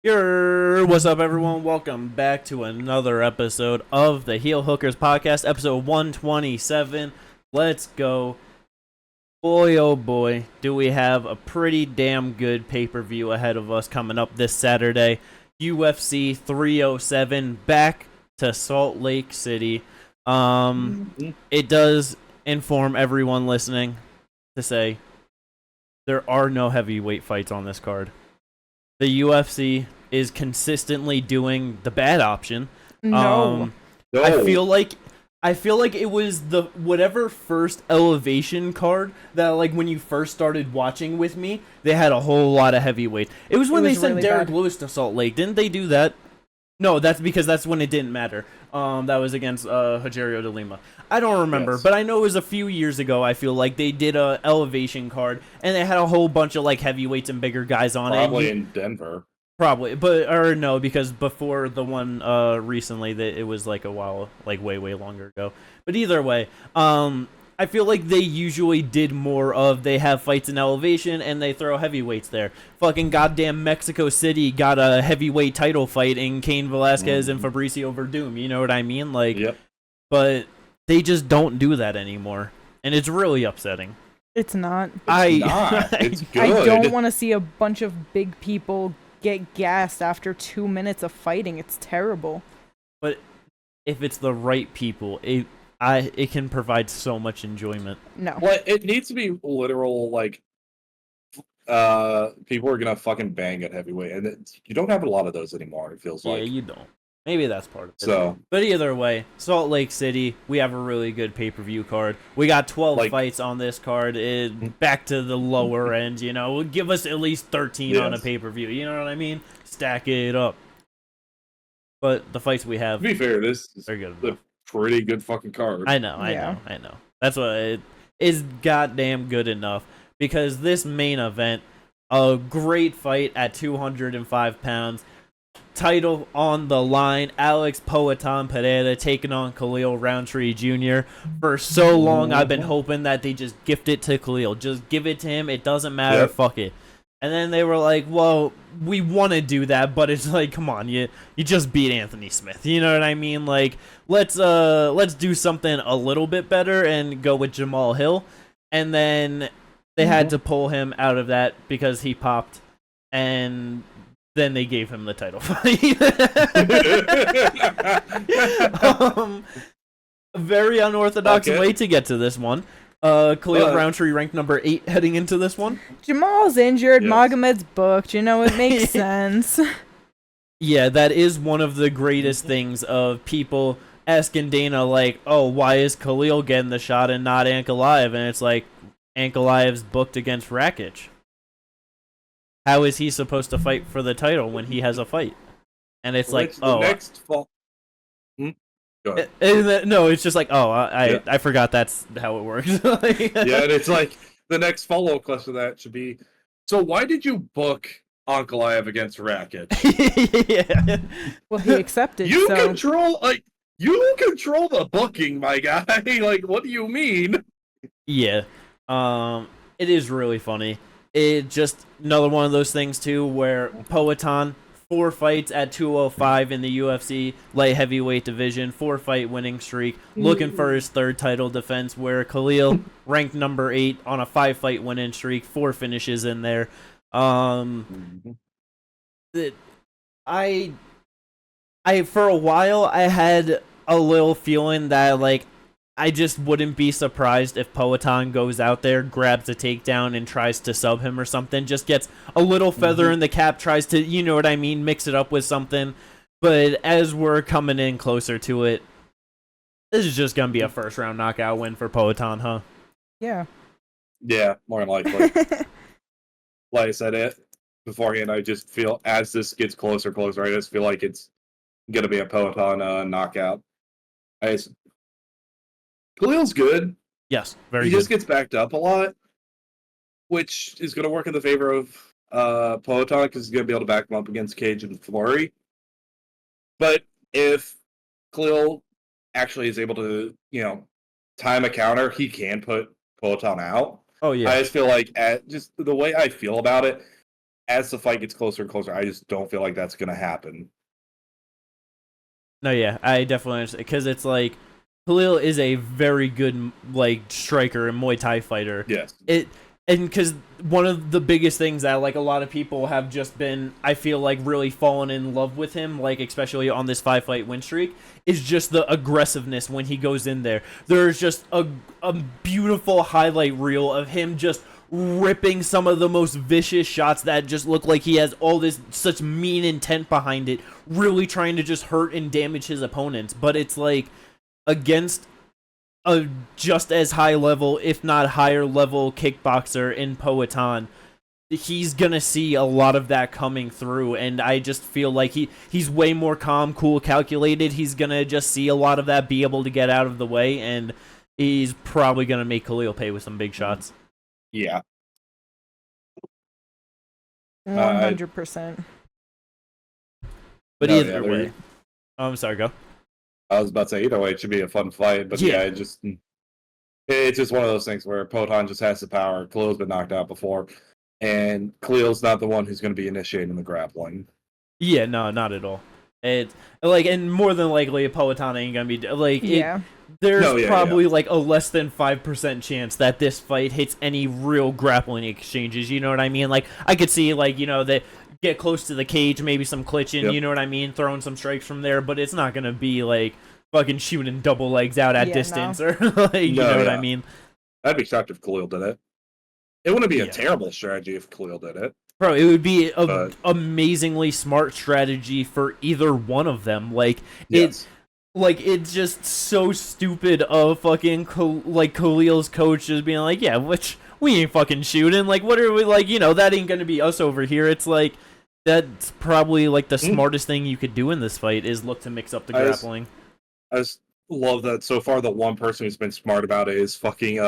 What's up, everyone? Welcome back to another episode of the Heel Hookers Podcast, episode 127. Let's go. Boy, oh boy, do we have a pretty damn good pay-per-view ahead of us coming up this Saturday. UFC 307 back to Salt Lake City. It does inform everyone listening to say there are no heavyweight fights on this card. The UFC is consistently doing the bad option. No. I feel like it was the whatever first Elevation card that, like, when you first started watching with me, they had a whole lot of heavyweight. It was when they sent really Derek bad. Lewis to Salt Lake. Didn't they do that? No, that's because that's when it didn't matter. That was against Rogerio de Lima. I don't remember, Yes. but I know it was a few years ago. I feel like they did a Elevation card, and they had a whole bunch of like heavyweights and bigger guys on it. Probably in Denver. Probably, but or no, because before the one recently, that it was like a while, like way longer ago. But either way, I feel like they usually did more of they have fights in Elevation and they throw heavyweights there. Fucking goddamn Mexico City got a heavyweight title fight in Cain Velasquez and Fabricio Verdum. You know what I mean? Like, Yep. but they just don't do that anymore, and it's really upsetting. It's not. It's not. It's good. I don't want to see a bunch of big people get gassed after 2 minutes of fighting. It's terrible. But if it's the right people, it can provide so much enjoyment. No. Well, it needs to be literal, like, people are gonna fucking bang at heavyweight, and you don't have a lot of those anymore, it feels Yeah, like. you don't. Maybe that's part of it. So, But either way, Salt Lake City, we have a really good pay-per-view card. We got 12 Like- fights on this card. Back to the lower end, you know. Give us at least 13 on a Yes. pay-per-view. You know what I mean? Stack it up. But the fights we to have, be fair, this is they're good a enough. pretty good fucking card. I know. That's what it is. Goddamn good enough, because this main event, a great fight at 205 pounds, title on the line. Alex Poatan Pereira taking on Khalil Rountree Jr. For so long, I've been hoping that they just gift it to Khalil. Just give it to him. It doesn't matter. Yep. Fuck it. And then they were like, well, we want to do that, but it's like, come on, you just beat Anthony Smith. You know what I mean? Like, let's do something a little bit better and go with Jamal Hill. And then they had to pull him out of that because he popped, and then they gave him the title fight. Very unorthodox Okay. way to get to this one. Khalil Rountree ranked number 8 heading into this one. Jamal's injured. Yes. Magomed's booked. You know, it makes sense. Yeah, that is one of the greatest things of people asking Dana, like, oh, why is Khalil getting the shot and not Ankalaev? And it's like, Ankalaev's booked against Rakic. How is he supposed to fight for the title when he has a fight? And it's like, the next fall. Go ahead. no, it's just like, oh, I forgot that's how it works. Yeah, and it's like the next follow-up question to that should be, so why did you book Ankalaev against Rakic? Yeah. Well, he accepted. You so control the booking, my guy. Like, what do you mean? Yeah. It is really funny. It just another one of those things too where Poatan, 4 fights at 205 in the UFC light heavyweight division, 4-fight winning streak, looking for his 3rd title defense, where Khalil ranked number 8 on a 5-fight winning streak, 4 finishes in there. I for a while I had a little feeling that, like, I just wouldn't be surprised if Poatan goes out there, grabs a takedown, and tries to sub him or something. Just gets a little feather in the cap, tries to, you know what I mean, mix it up with something. But as we're coming in closer to it, this is just going to be a first-round knockout win for Poatan, huh? yeah. Yeah, more than likely. Like I said it beforehand, I just feel as this gets closer, I just feel like it's gonna be a Poatan knockout. Khalil's good. Yes, very He good. just gets backed up a lot, which is gonna work in the favor of Poatan because he's gonna be able to back him up against Cage and Flurry. But if Khalil actually is able to, time a counter, he can put Poatan out. Oh, yeah. I just feel like, just the way I feel about it, as the fight gets closer and closer, I just don't feel like that's going to happen. No, yeah, I definitely understand because it's like Khalil is a very good like striker and Muay Thai fighter. Yes. And because one of the biggest things that like a lot of people have just been, I feel like, really fallen in love with him, like especially on this 5-fight win streak, is just the aggressiveness when he goes in there. There's just a beautiful highlight reel of him just ripping some of the most vicious shots that just look like he has all this such mean intent behind it, really trying to just hurt and damage his opponents. But it's like against a just as high level, if not higher level kickboxer in Poatan, he's gonna see a lot of that coming through, and I just feel like he's way more calm, cool, calculated. He's gonna just see a lot of that, be able to get out of the way, and he's probably gonna make Khalil pay with some big shots. Yeah. 100%. But No, either yeah, way, I'm sorry, go. I was about to say, either way, it should be a fun fight. But yeah, it's just one of those things where Poatan just has the power. Khalil's been knocked out before, and Khalil's not the one who's going to be initiating the grappling. Yeah, no, not at all. It's like, and more than likely, Poatan ain't gonna be like. Yeah. There's probably like a less than 5% chance that this fight hits any real grappling exchanges. You know what I mean? Like I could see like they get close to the cage, maybe some clinching. You know what I mean? Throwing some strikes from there, but it's not gonna be like fucking shooting double legs out at distance or like you know what I mean. I'd be shocked if Khalil did it. It wouldn't be a terrible strategy if Khalil did it. Bro, it would be an amazingly smart strategy for either one of them. Like it's just so stupid of fucking Khalil's coach just being like, yeah, we ain't fucking shooting. Like, what are we like? That ain't gonna be us over here. It's like that's probably like the smartest thing you could do in this fight is look to mix up the grappling. I just love that so far. The one person who's been smart about it is fucking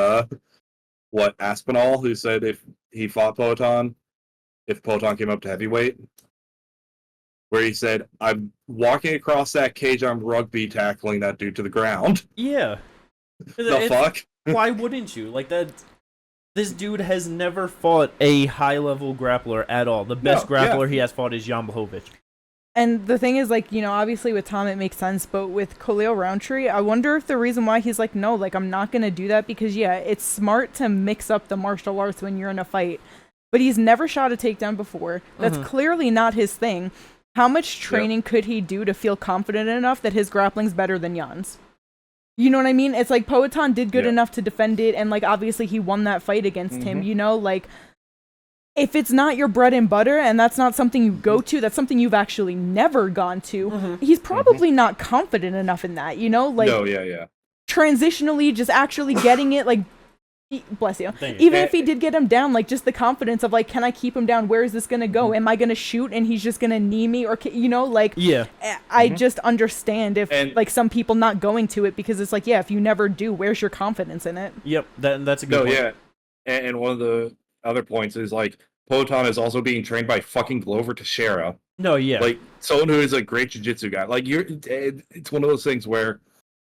Aspinall, who said if he fought Poatan, if Poatan came up to heavyweight, where he said, I'm walking across that cage, I'm rugby tackling that dude to the ground. Yeah. Fuck? Why wouldn't you? Like that. This dude has never fought a high-level grappler at all. The best grappler he has fought is Jan Blachowicz. And the thing is, like, obviously with Tom it makes sense, but with Khalil Rountree, I wonder if the reason why he's like, no, like, I'm not going to do that because, yeah, it's smart to mix up the martial arts when you're in a fight. But he's never shot a takedown before. That's clearly not his thing. How much training could he do to feel confident enough that his grappling's better than Jan's? You know what I mean? It's like Poatan did good enough to defend it, and like obviously he won that fight against him, like if it's not your bread and butter and that's not something you go to, that's something you've actually never gone to, he's probably not confident enough in that, like transitionally just actually getting it, like bless you. Even if he did get him down, like just the confidence of like, can I keep him down? Where is this gonna go? Am I gonna shoot and he's just gonna knee me? Or I just understand if like some people not going to it because it's like, if you never do, where's your confidence in it? Yep, that's a good point. Yeah, and one of the other points is like Poatan is also being trained by fucking Glover Teixeira. No, yeah, like someone who is a great jiu-jitsu guy. Like it's one of those things where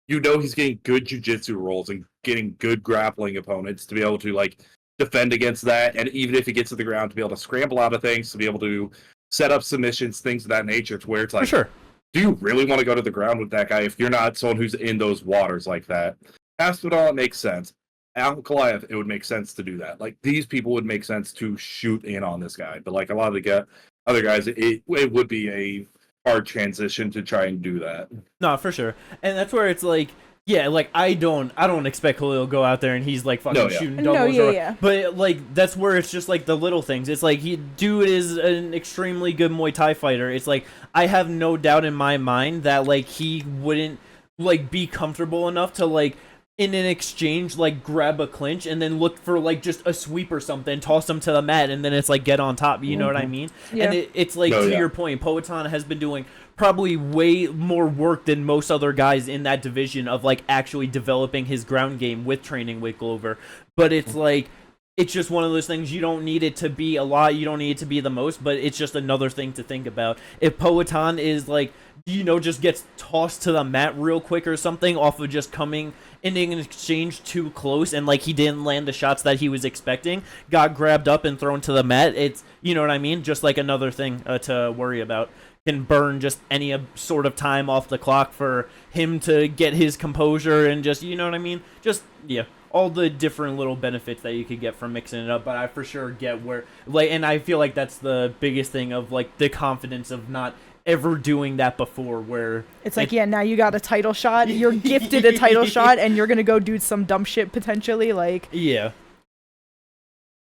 he's getting good jiu-jitsu rolls and getting good grappling opponents to be able to like defend against that, and even if he gets to the ground to be able to scramble out of things, to be able to set up submissions, things of that nature, to where it's like, do you really want to go to the ground with that guy if you're not someone who's in those waters like that? Aspinall, it makes sense. Ankalaev, it would make sense to do that. Like these people would make sense to shoot in on this guy, but like a lot of the other guys, it would be a hard transition to try and do that. No, for sure. And that's where it's like, like I don't expect Khalil to go out there and he's like fucking shooting doubles. But like that's where it's just like the little things. It's like dude is an extremely good Muay Thai fighter. It's like I have no doubt in my mind that like he wouldn't like be comfortable enough to like in an exchange like grab a clinch and then look for like just a sweep or something, toss them to the mat, and then it's like get on top. You know what I mean? And it's like to your point, Poatan has been doing probably way more work than most other guys in that division of like actually developing his ground game with training with Glover. But it's like it's just one of those things. You don't need it to be a lot. You don't need it to be the most, but it's just another thing to think about. If Poatan is like, just gets tossed to the mat real quick or something off of just coming in an exchange too close and like he didn't land the shots that he was expecting, got grabbed up and thrown to the mat, it's, you know what I mean? Just like another thing to worry about. Can burn just any sort of time off the clock for him to get his composure and just, you know what I mean? Just, yeah, all the different little benefits that you could get from mixing it up, but I for sure get where, like, and I feel like that's the biggest thing of, like, the confidence of not ever doing that before, where it's like, yeah, now you got a title shot, you're gifted a title shot, and you're gonna go do some dumb shit potentially, like. Yeah.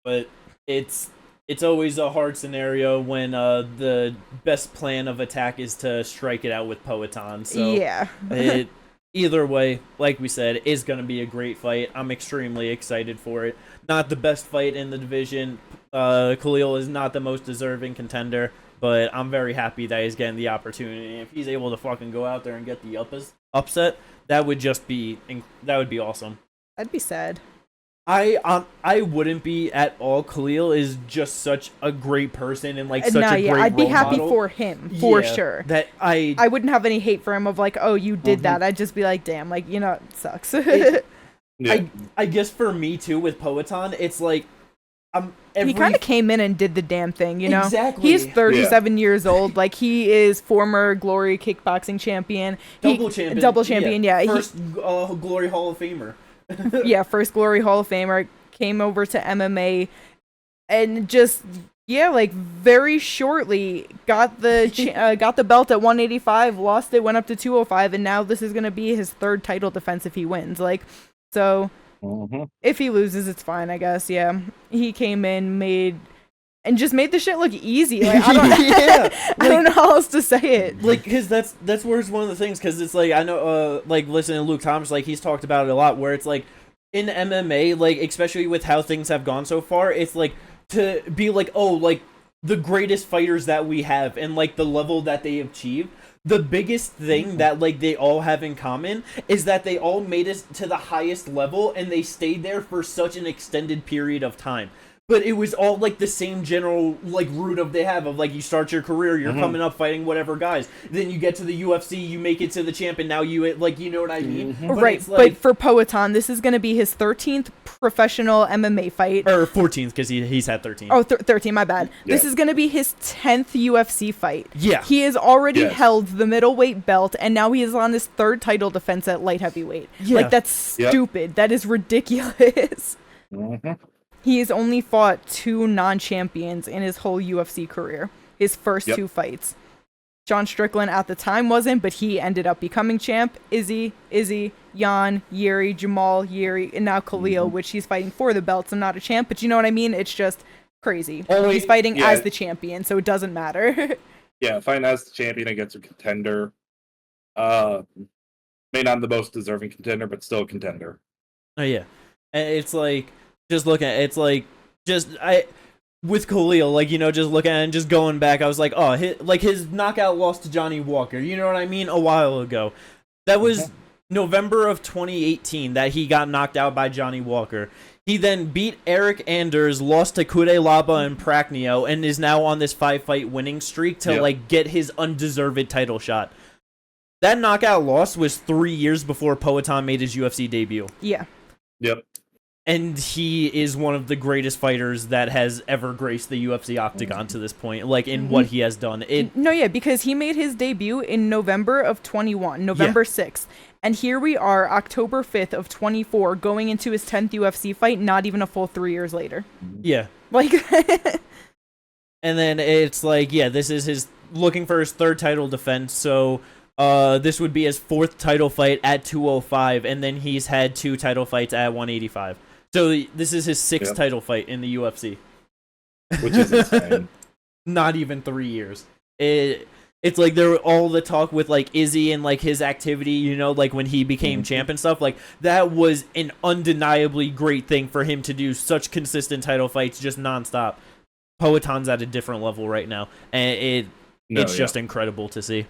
But it's always a hard scenario when the best plan of attack is to strike it out with Poatan. So yeah. Either way, like we said, is going to be a great fight. I'm extremely excited for it. Not the best fight in the division. Khalil is not the most deserving contender, but I'm very happy that he's getting the opportunity. If he's able to fucking go out there and get the upset, that would be awesome. I'd be sad. I wouldn't be at all. Khalil is just such a great person and like such a great I'd be role happy model. for him for sure. That I wouldn't have any hate for him of like, oh, you did that. I'd just be like, damn, like, you know, it sucks. Yeah. I guess for me too with Poatan, it's like he kind of came in and did the damn thing, you know. Exactly. He's 37 years old. Like, he is former Glory kickboxing champion, double champion. Yeah, first Glory Hall of Famer. Yeah, first Glory Hall of Famer, came over to MMA and just like very shortly got the belt at 185, lost it, went up to 205, and now this is gonna be his third title defense if he wins. Like, so if he loses, it's fine, I guess. Yeah, he came in, made the shit look easy. Like, I don't, I don't know how else to say it. Like, cause that's where it's one of the things. Cause it's like, I know, like listening to Luke Thomas, like he's talked about it a lot. Where it's like in MMA, like especially with how things have gone so far, it's like to be like, oh, like the greatest fighters that we have and like the level that they achieved. The biggest thing that like they all have in common is that they all made it to the highest level and they stayed there for such an extended period of time. But it was all like the same general like route of they have of like you start your career, you're coming up fighting whatever guys, then you get to the UFC, you make it to the champ, and now you like, you know what I mean? Right. But for Poatan, this is going to be his 13th professional MMA fight, or 14th because he's had 13. Oh, 13. My bad. Yeah. This is going to be his 10th UFC fight. Yeah. He has already held the middleweight belt, and now he is on his third title defense at light heavyweight. Yeah. Like, that's stupid. That is ridiculous. He has only fought 2 non-champions in his whole UFC career. His first 2 fights. John Strickland at the time wasn't, but he ended up becoming champ. Izzy, Jan, Yuri, Jamal, Yuri, and now Khalil, which he's fighting for the belt, so not a champ. But you know what I mean? It's just crazy. He's fighting as the champion, so it doesn't matter. Yeah, fighting as the champion against a contender. May not the most deserving contender, but still a contender. Oh, yeah. And it's like, just look at it's like with Khalil, like, you know, just looking at it and just going back, I was like, oh, his knockout loss to Johnny Walker, you know what I mean, a while ago. That was November of 2018 that he got knocked out by Johnny Walker. He then beat Eric Anders, lost to Kudelaba and Praknio, and is now on this 5-fight winning streak to like get his undeserved title shot. That knockout loss was 3 years before Poatan made his UFC debut. Yeah. Yep. And he is one of the greatest fighters that has ever graced the UFC octagon to this point, like in what he has done. Because he made his debut in November of 21, November 6th. And here we are, October 5th of 24, going into his 10th UFC fight, not even a full 3 years later. Yeah. Like, and then it's like, this is his looking for his third title defense, so this would be his 4th title fight at 205, and then he's had 2 title fights at 185. So this is his 6th title fight in the UFC. Which is insane. Not even 3 years. It's like there were all the talk with like Izzy and like his activity, you know, like when he became champ and stuff, like that was an undeniably great thing for him to do, such consistent title fights just nonstop. Poatan's at a different level right now, and it's just incredible to see.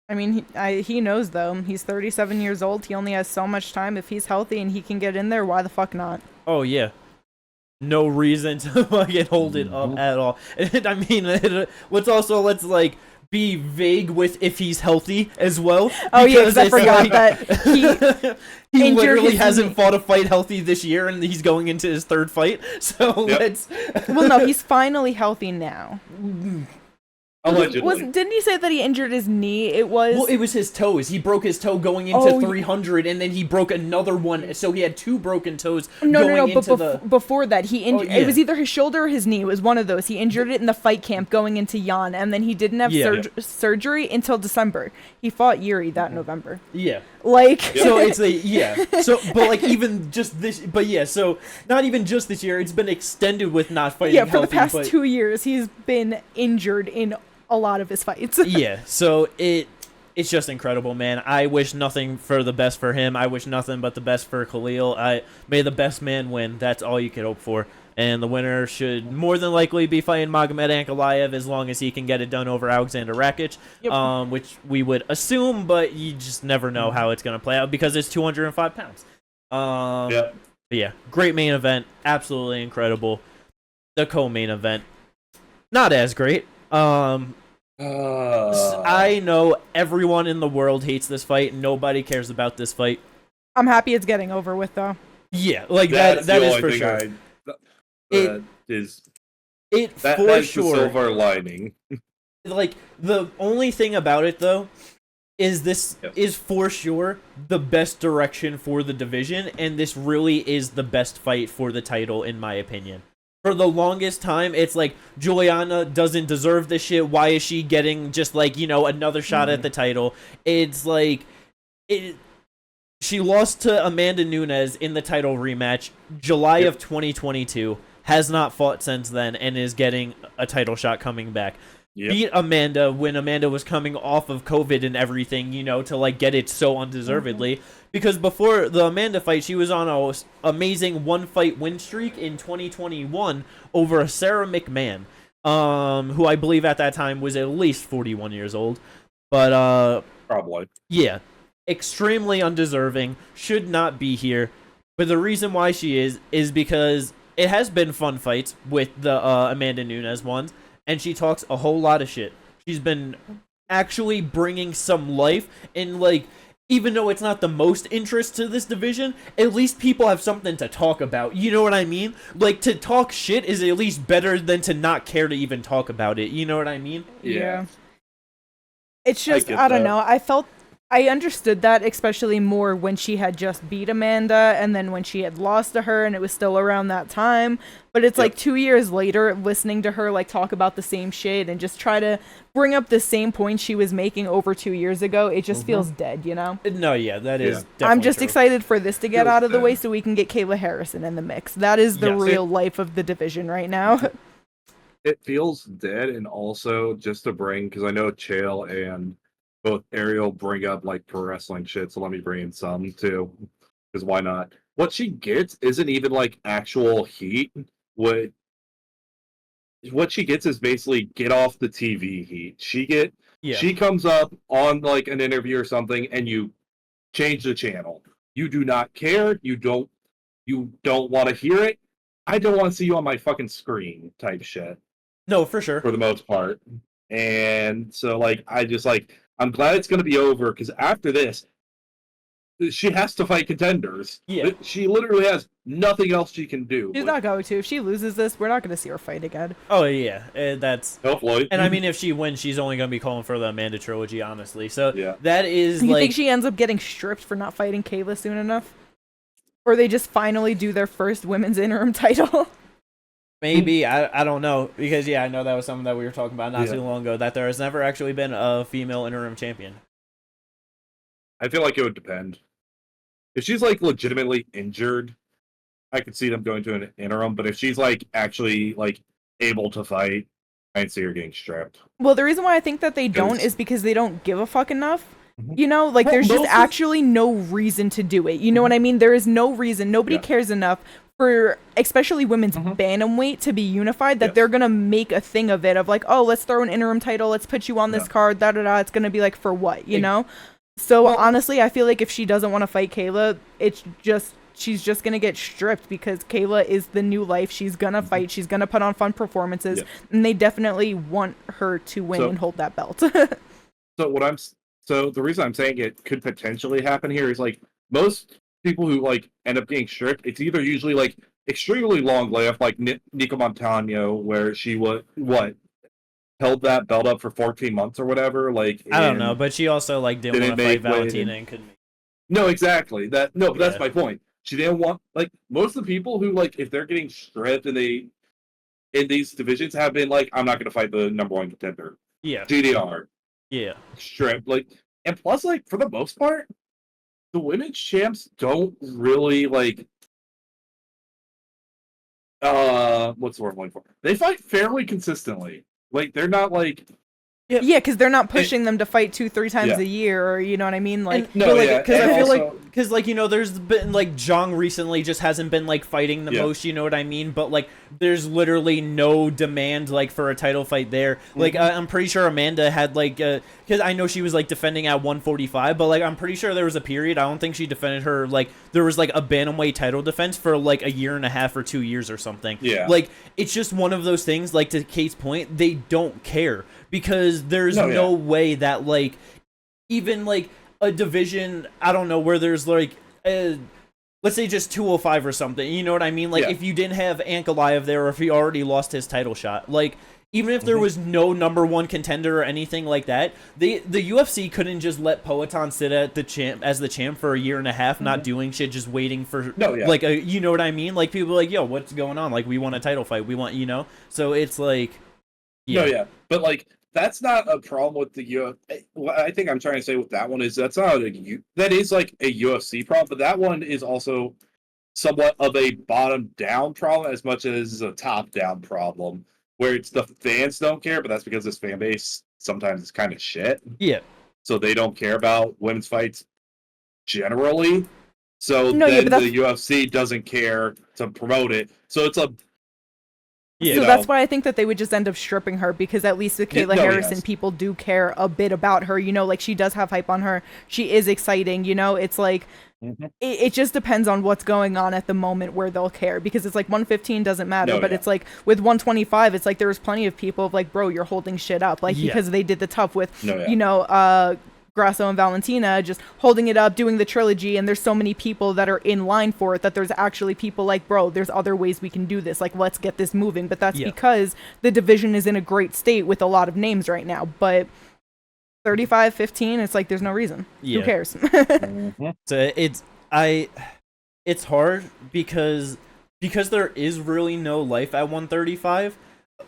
I mean, he knows, though. He's 37 years old. He only has so much time. If he's healthy and he can get in there, why the fuck not? Oh, yeah. no reason to fucking hold it up at all. And I mean, let's like be vague with if he's healthy as well. Oh yeah, because I forgot like, that he literally hasn't fought a fight healthy this year, and he's going into his third fight. So let's. Well, no, he's finally healthy now. Allegedly. Didn't he say that he injured his knee? It was his toes. He broke his toe going into 300, and then he broke another one. So he had two broken toes. No. But before that, he injured. It was either his shoulder or his knee. It was one of those. He injured it in the fight camp going into Yan, and then he didn't have surgery until December. He fought Yuri that November. Yeah. Like so it's so but like even just this so not even just this year, it's been extended with not fighting for the past 2 years he's been injured in a lot of his fights. So it's just incredible, man. I wish nothing for the best for him. I wish nothing but the best for Khalil. May the best man win. That's all you could hope for. And the winner should more than likely be fighting Magomed Ankalaev as long as he can get it done over Alexander Rakic, which we would assume, but you just never know how it's going to play out because it's 205 pounds. But yeah, great main event. Absolutely incredible. The co-main event, not as great. I know everyone in the world hates this fight. Nobody cares about this fight. I'm happy it's getting over with, though. Yeah, like that is for sure. That is for sure. The silver lining. Like the only thing about it though is this is for sure the best direction for the division, and this really is the best fight for the title in my opinion. For the longest time, it's like Juliana doesn't deserve this shit. Why is she getting just like another shot at the title? It's like she lost to Amanda Nunes in the title rematch July of 2022. Has not fought since then and is getting a title shot coming back. Beat Amanda when Amanda was coming off of COVID and everything, to like get it so undeservedly. Because before the Amanda fight, she was on a amazing one-fight win streak in 2021 over Sarah McMahon, who I believe at that time was at least 41 years old. But probably. Yeah, extremely undeserving, should not be here. But the reason why she is because it has been fun fights with the Amanda Nunes ones, and she talks a whole lot of shit. She's been actually bringing some life, and like, even though it's not the most interest to this division, at least people have something to talk about. You know what I mean? Like, to talk shit is at least better than to not care to even talk about it. You know what I mean? Yeah. It's just, I don't know. I understood that, especially more when she had just beat Amanda and then when she had lost to her and it was still around that time. But it's like 2 years later, listening to her like talk about the same shit and just try to bring up the same points she was making over 2 years ago, it just feels dead, No, yeah, that is definitely I'm just true. excited for this to get out of the way so we can get Kayla Harrison in the mix. That is the real life of the division right now. It feels dead, and also just to bring, because I know Chael and both Ariel bring up like pro wrestling shit, so let me bring in some too, because why not? What she gets isn't even like actual heat. What she gets is basically get off the TV heat. She comes up on like an interview or something, and you change the channel. You do not care. You don't want to hear it. I don't want to see you on my fucking screen type shit. No, for sure. For the most part. And so like I'm glad it's going to be over, because after this, she has to fight contenders. Yeah. She literally has nothing else she can do. She's not going to. If she loses this, we're not going to see her fight again. Oh, yeah. That's... Hopefully. And I mean, if she wins, she's only going to be calling for the Amanda trilogy, honestly. So that is you think she ends up getting stripped for not fighting Kayla soon enough? Or they just finally do their first women's interim title? Maybe. I don't know. Because, I know that was something that we were talking about not too long ago, that there has never actually been a female interim champion. I feel like it would depend. If she's like legitimately injured, I could see them going to an interim. But if she's like actually like able to fight, I'd see her getting strapped. Well, the reason why I think that they don't is because they don't give a fuck enough. Like there's just actually no reason to do it. You know what I mean? There is no reason. Nobody cares enough for especially women's bantamweight to be unified that they're gonna make a thing of it, of like, oh, let's throw an interim title, let's put you on this card, it's gonna be like, for what, you know? So honestly, I feel like if she doesn't want to fight Kayla, it's just she's just gonna get stripped because Kayla is the new life. She's gonna fight. She's gonna put on fun performances, and they definitely want her to win and hold that belt. So the reason I'm saying it could potentially happen here is like most people who like end up getting stripped, it's either usually like extremely long layoff, like Nico Montano, where she was held that belt up for 14 months or whatever. Like I don't know, but she also like didn't want to fight Valentina and couldn't make. No, exactly. But that's my point. She didn't want like most of the people who like if they're getting stripped and they in these divisions have been like, I'm not going to fight the number one contender. Yeah. GDR. Yeah. Stripped. Like, and plus, like for the most part, the women's champs don't really like. What's the word I'm looking for? They fight fairly consistently. Like they're not like. Yeah, because they're not pushing them to fight 2-3 times a year, or you know what I mean. Like, because I feel like, because like there's been like Zhang recently just hasn't been like fighting the most. You know what I mean? But like, there's literally no demand like for a title fight there. Like, I'm pretty sure Amanda had like, because I know she was like defending at 145, but like I'm pretty sure there was a period. I don't think she defended her like there was like a bantamweight title defense for like a year and a half or 2 years or something. Yeah, like it's just one of those things. Like to Kate's point, they don't care. Because there's no way that, like, even, like, a division, I don't know, where there's, like, let's say just 205 or something, you know what I mean? Like, if you didn't have Ankalaev there or if he already lost his title shot, like, even if there was no number one contender or anything like that, the UFC couldn't just let Poatan sit at the champ for a year and a half, not doing shit, just waiting for, like, you know what I mean? Like, people are like, yo, what's going on? Like, we want a title fight. We want, you know? So it's like... But like that's not a problem with the UFC. What I think I'm trying to say with that one is that is like a UFC problem, but that one is also somewhat of a bottom down problem as much as a top down problem, where it's the fans don't care, but that's because this fan base sometimes is kind of shit. Yeah. So they don't care about women's fights generally. So the UFC doesn't care to promote it. So it's a that's why I think that they would just end up stripping her, because at least with Kayla Harrison, people do care a bit about her. You know, like she does have hype on her. She is exciting. You know, it's like it just depends on what's going on at the moment where they'll care, because it's like 115 doesn't matter, but it's like with 125, it's like there was plenty of people of like, bro, you're holding shit up, like because they did the tough with you know Grasso and Valentina just holding it up, doing the trilogy, and there's so many people that are in line for it that there's actually people like, bro, there's other ways we can do this, like let's get this moving. But that's because the division is in a great state with a lot of names right now. But 35-15, it's like there's no reason. Who cares? So it's hard because there is really no life at 135.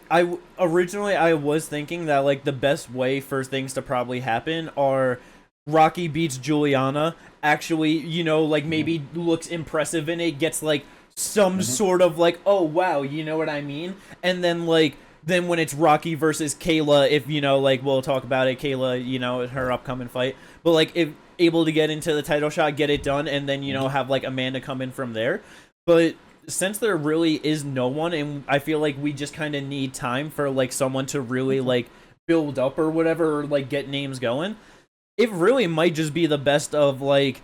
I was thinking that like the best way for things to probably happen are Rocky beats Juliana, actually, you know, like maybe looks impressive in it, gets like some sort of like, oh wow, you know what I mean? And then when it's Rocky versus Kayla, if you know, like we'll talk about it, Kayla, you know, her upcoming fight, but like if able to get into the title shot, get it done, and then you know have like Amanda come in from there. But since there really is no one, and I feel like we just kind of need time for like someone to really like build up or whatever, or like get names going, it really might just be the best of like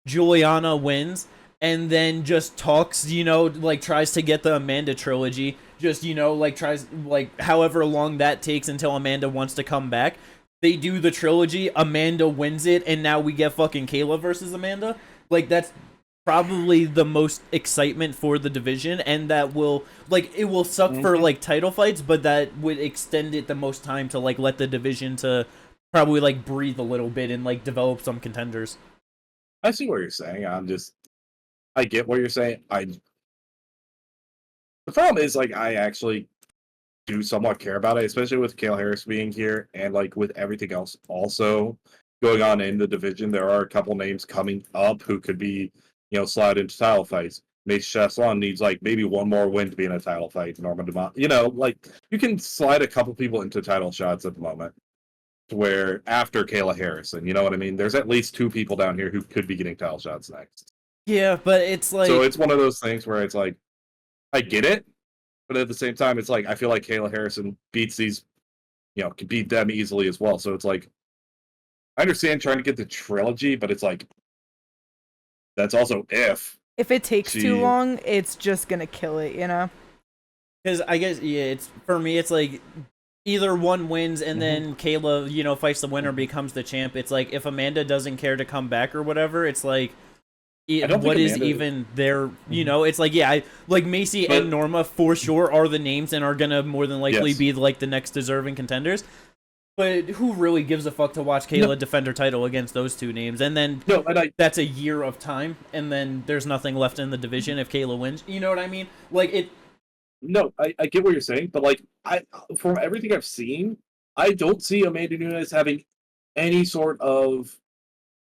Juliana wins and then just talks, you know, like tries to get the Amanda trilogy, just, you know, like tries like however long that takes until Amanda wants to come back. They do the trilogy, Amanda wins it, and now we get fucking Kayla versus Amanda. Like that's probably the most excitement for the division, and that will like it will suck for like title fights, but that would extend it the most time to like let the division to probably like breathe a little bit and like develop some contenders. I see what you're saying. I get what you're saying. The problem is like I actually do somewhat care about it, especially with Kale Harris being here and like with everything else also going on in the division. There are a couple names coming up who could be, you know, slide into title fights. Mace Chasson needs like maybe one more win to be in a title fight. Norman DeMont, you know, like you can slide a couple people into title shots at the moment. Where after Kayla Harrison, you know what I mean? There's at least two people down here who could be getting title shots next. Yeah, but it's like so it's one of those things where it's like I get it, but at the same time, it's like I feel like Kayla Harrison beats these, you know, can beat them easily as well. So it's like I understand trying to get the trilogy, but it's like that's also if If it takes too long, it's just gonna kill it, you know? Because I guess, yeah, it's for me, it's like either one wins and then Kayla, you know, fights the winner, becomes the champ. It's like if Amanda doesn't care to come back or whatever, it's like, what is even there? You know, it's like, yeah, like Macy and Norma for sure are the names and are gonna more than likely be like the next deserving contenders. But who really gives a fuck to watch Kayla defend her title against those two names? And then that's a year of time, and then there's nothing left in the division if Kayla wins. You know what I mean? Like it. No, I get what you're saying, but like from everything I've seen, I don't see Amanda Nunes having any sort of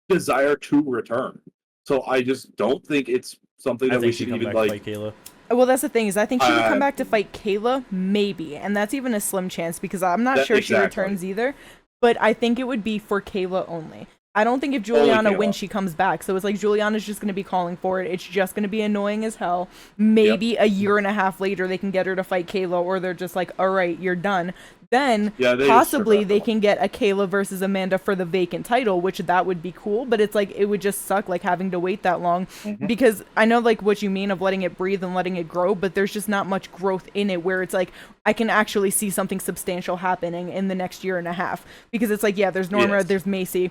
desire to return. So I just don't think it's something that we should even like. Fight Kayla. Well, that's the thing, is I think she would come back to fight Kayla, maybe, and that's even a slim chance because I'm not sure she returns either. But I think it would be for Kayla only. I don't think if Juliana wins, she comes back. So it's like Juliana's just going to be calling for it. It's just going to be annoying as hell. Maybe a year and a half later, they can get her to fight Kayla, or they're just like, all right, you're done. Then possibly they can get a Kayla versus Amanda for the vacant title, which that would be cool. But it's like, it would just suck like having to wait that long because I know like what you mean of letting it breathe and letting it grow, but there's just not much growth in it where it's like, I can actually see something substantial happening in the next year and a half because it's like, yeah, there's Norma, there's Macy.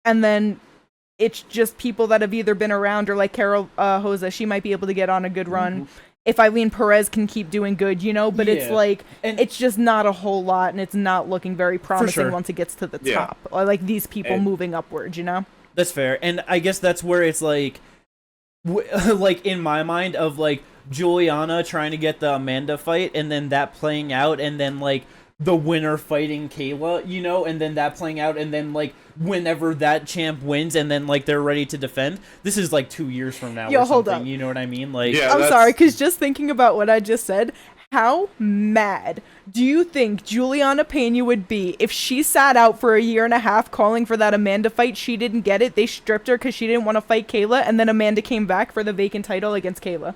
And then it's just people that have either been around or like Carol Hoza, she might be able to get on a good run. If Eileen Perez can keep doing good, you know, but it's like, it's just not a whole lot and it's not looking very promising once it gets to the top. Or like these people moving upwards, you know? That's fair. And I guess that's where it's like, like in my mind of like Juliana trying to get the Amanda fight and then that playing out and then like the winner fighting Kayla, you know, and then that playing out, and then like whenever that champ wins, and then like they're ready to defend. This is like 2 years from now. Or hold something, up. You know what I mean? Like, I'm sorry, because just thinking about what I just said, how mad do you think Juliana Pena would be if she sat out for a year and a half calling for that Amanda fight? She didn't get it. They stripped her because she didn't want to fight Kayla, and then Amanda came back for the vacant title against Kayla.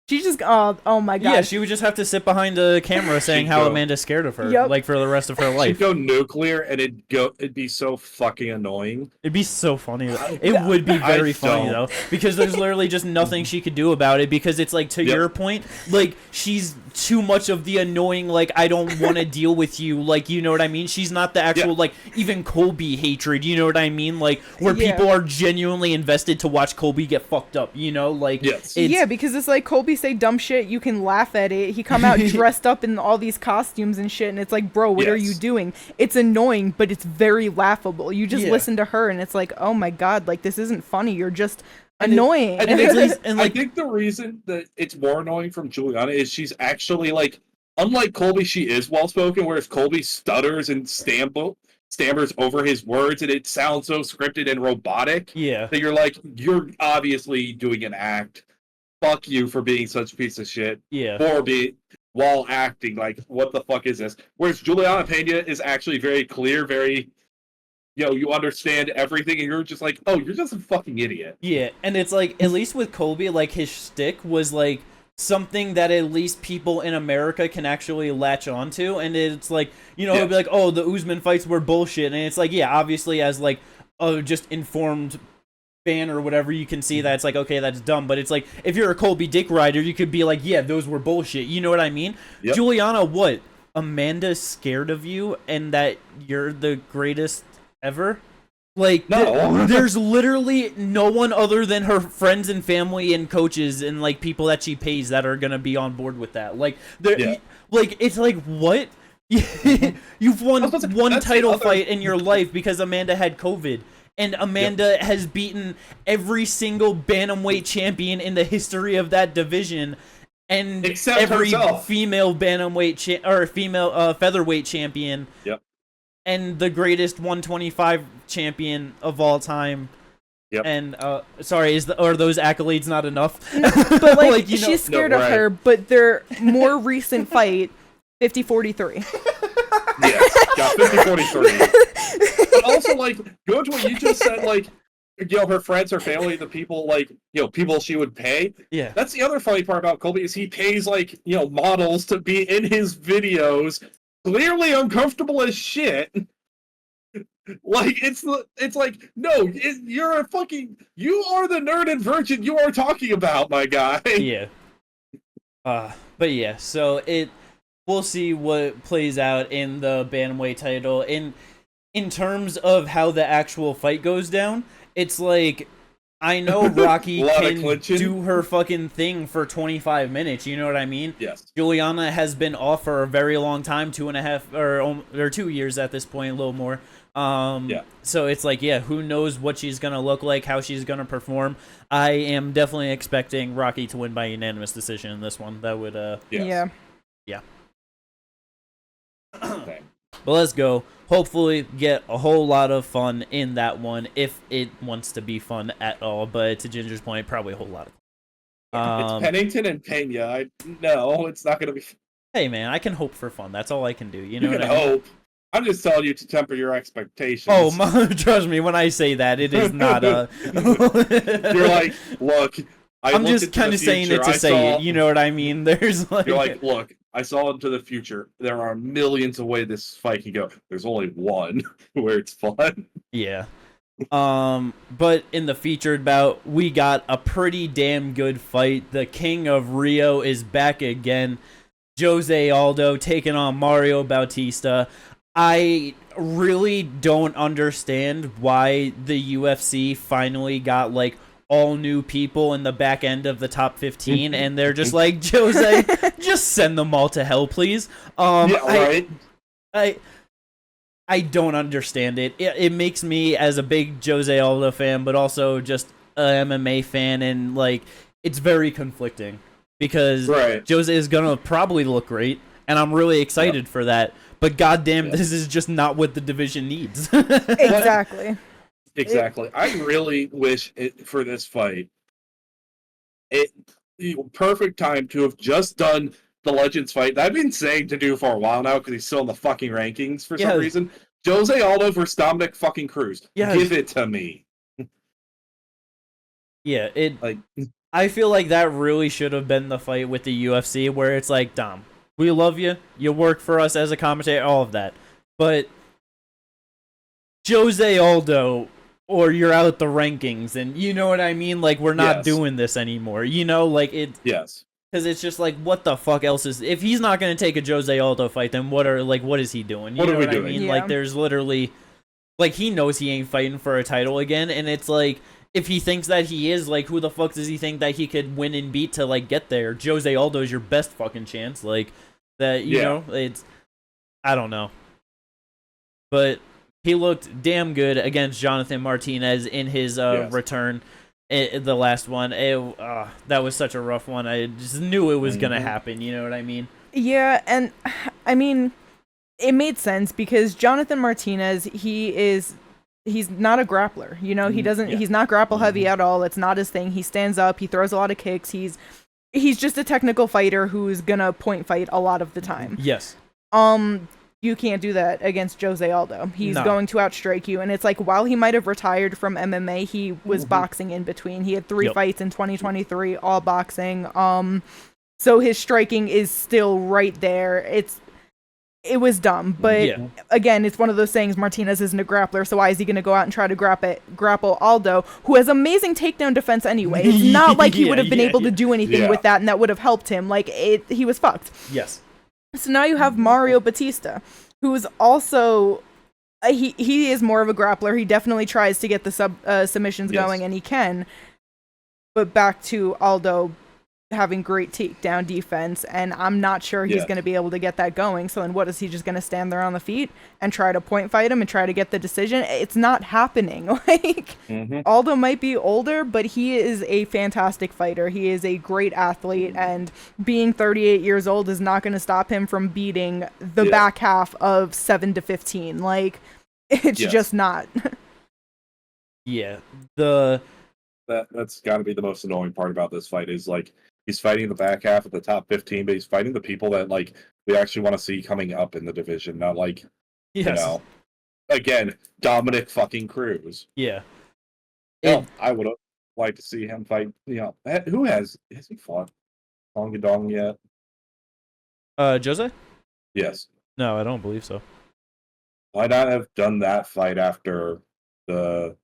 She just, oh my god. Yeah, she would just have to sit behind a camera saying how Amanda's scared of her, like for the rest of her life. She'd go nuclear, and it'd be so fucking annoying. It'd be so funny. It would be very funny though, because there's literally just nothing she could do about it. Because it's like, to your point, like she's too much of the annoying, like I don't want to deal with you, like you know what I mean. She's not the actual like even Colby hatred, you know what I mean, like where people are genuinely invested to watch Colby get fucked up, you know, like because it's like Colby say dumb shit, you can laugh at it. He come out dressed up in all these costumes and shit, and it's like, bro, what are you doing? It's annoying, but it's very laughable. You just listen to her, and it's like, oh my god, like this isn't funny. You're just annoying. I think the reason that it's more annoying from Juliana is she's actually like, unlike Colby, she is well spoken, whereas Colby stutters and stammers over his words, and it sounds so scripted and robotic. Yeah, that you're like, you're obviously doing an act. Fuck you for being such a piece of shit. Yeah. While acting, like, what the fuck is this? Whereas Juliana Pena is actually very clear, very, you know, you understand everything, and you're just like, oh, you're just a fucking idiot. Yeah, and it's like, at least with Colby, like, his shtick was, like, something that at least people in America can actually latch onto, and it's like, you know, it'll be like, oh, the Usman fights were bullshit, and it's like, yeah, obviously as, like, just informed fan or whatever, you can see that it's like, okay, that's dumb, but it's like, if you're a Colby Dick rider, you could be like, yeah, those were bullshit, you know what I mean? Juliana, what? Amanda's scared of you and that you're the greatest ever? Like, no. There's literally no one other than her friends and family and coaches and like people that she pays that are gonna be on board with that. Like, like it's like, what? You've won one title fight in your life because Amanda had COVID. And Amanda has beaten every single bantamweight champion in the history of that division, and except every herself. Female bantamweight or female featherweight champion. Yep. And the greatest 125 champion of all time. Yep. And sorry, are those accolades not enough? But like you know, she's scared of her, but their more recent fight, 50-43. Yes, got 50-43. But also, like, going to what you just said, like, you know, her friends, her family, the people, like, you know, people she would pay. Yeah. That's the other funny part about Colby is he pays, like, you know, models to be in his videos, clearly uncomfortable as shit. Like it's like no, you're a fucking you are the nerd and virgin you are talking about, my guy. Yeah. But yeah, so we'll see what plays out in the bantamweight title. In terms of how the actual fight goes down, it's like I know Rocky can do her fucking thing for 25 minutes. You know what I mean? Yes. Juliana has been off for a very long time, 2.5 or 2 years at this point, a little more. Yeah. So it's like, yeah, who knows what she's gonna look like, how she's gonna perform. I am definitely expecting Rocky to win by unanimous decision in this one. That would, yes. yeah. Okay. But let's go. Hopefully get a whole lot of fun in that one, if it wants to be fun at all. But to Ginger's point, probably a whole lot of fun. It's Pennington and Pena. No, it's not going to be. Hey, man, I can hope for fun. That's all I can do. You know You what can I mean? hope. I'm just telling you to temper your expectations. Oh, trust me, when I say that, it is not a... You're like, look... I'm just kind of saying it to say it. You know what I mean? There's like... You're like, look, I saw into the future. There are millions of ways this fight can go. There's only one where it's fun. Yeah. But in the featured bout, we got a pretty damn good fight. The King of Rio is back again. Jose Aldo taking on Mario Bautista. I really don't understand why the UFC finally got like all new people in the back end of the top 15 and they're just like, Jose, just send them all to hell, please. Yeah, right. I don't understand it. It makes me, as a big Jose Aldo fan, but also just an MMA fan, and like it's very conflicting because Jose is gonna probably look great, and I'm really excited for that. But goddamn, this is just not what the division needs. Exactly. Exactly. I really wish for this fight, perfect time to have just done the Legends fight that I've been saying to do for a while now because he's still in the fucking rankings for some reason. Jose Aldo versus Dominic fucking Cruz. Give it to me. Yeah, I feel like that really should have been the fight with the UFC where it's like, Dom, we love you. You work for us as a commentator, all of that. But Jose Aldo, or you're out the rankings, and you know what I mean? Like, we're not doing this anymore. You know, like it. Yes. Because it's just like, what the fuck else is? If he's not going to take a Jose Aldo fight, then what is he doing? You know what I mean? Yeah. Like, there's literally, like, he knows he ain't fighting for a title again, and it's like, if he thinks that he is, like, who the fuck does he think that he could win and beat to, like, get there? Jose Aldo's your best fucking chance. Like, that, you know, it's, I don't know. But he looked damn good against Jonathan Martinez in his return, the last one. That was such a rough one. I just knew it was going to happen, you know what I mean? Yeah, and, I mean, it made sense because Jonathan Martinez, he's not a grappler, you know, he's not grapple heavy at all. It's not his thing. He stands up, he throws a lot of kicks. He's just a technical fighter who's gonna point fight a lot of the time. Yes. You can't do that against Jose Aldo. He's going to outstrike you. And it's like, while he might have retired from MMA, he was boxing in between. He had 3 fights in 2023, all boxing. So his striking is still right there. It was dumb, but again, it's one of those things. Martinez isn't a grappler, so why is he going to go out and try to grapple Aldo, who has amazing takedown defense anyway? It's not like he would have been able to do anything with that, and that would have helped him. Like, he was fucked. Yes. So now you have Mario Bautista, who's also he is more of a grappler. He definitely tries to get the submissions going, and he can. But back to Aldo having great takedown defense, and I'm not sure he's going to be able to get that going. So then what is he just going to stand there on the feet and try to point fight him and try to get the decision? It's not happening. Like, Aldo might be older, but he is a fantastic fighter. He is a great athlete, and being 38 years old is not going to stop him from beating the back half of 7 to 15. Like, it's just not. That's got to be the most annoying part about this fight is, like, he's fighting the back half of the top 15, but he's fighting the people that, like, we actually want to see coming up in the division, not like, you know, again, Dominic fucking Cruz. Yeah. I would have liked to see him fight, you know, who has he fought Hong Dong yet? Jose? Yes. No, I don't believe so. Why not have done that fight after the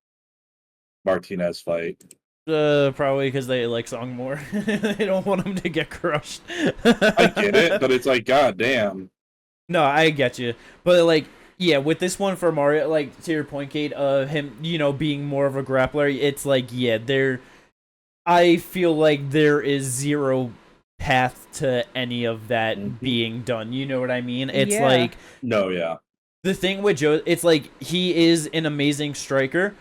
Martinez fight? Probably because they like Song more. They don't want him to get crushed. I get it, but it's like, god damn. No, I get you, but like, yeah, with this one for Mario, like to your point, Kate, him, being more of a grappler, it's like, yeah, I feel like there is zero path to any of that being done. You know what I mean? It's Yeah. like No, yeah. the thing with Joe, it's like he is an amazing striker,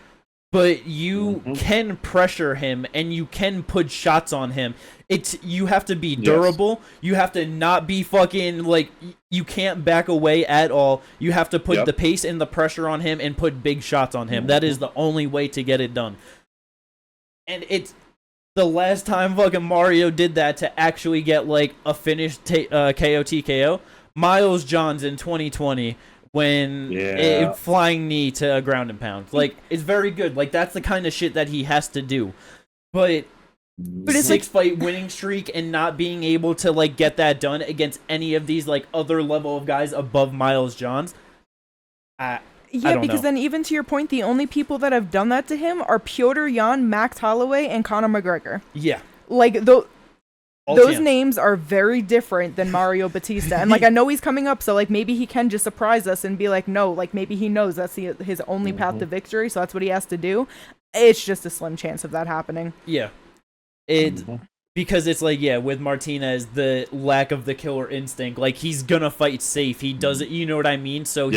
but you can pressure him and you can put shots on him. You have to be durable. You have to not be fucking like you can't back away at all. You have to put the pace and the pressure on him and put big shots on him. That is the only way to get it done. And it's the last time fucking Mario did that to actually get like a finished KO TKO. Miles Johns in 2020 when flying knee to a ground and pound. Like, it's very good. Like, that's the kind of shit that he has to do. But it's 6-fight winning streak and not being able to like get that done against any of these like other level of guys above Miles Johns. I don't know. Then even to your point, the only people that have done that to him are Piotr Jan, Max Holloway, and Conor McGregor. Yeah. Like, those names are very different than Mario Batista. And, like, I know he's coming up, so, like, maybe he can just surprise us and be like, no, like, maybe he knows that's his only path to victory, so that's what he has to do. It's just a slim chance of that happening. Yeah. Because it's like, yeah, with Martinez, the lack of the killer instinct, like, he's gonna fight safe. He does it, you know what I mean? So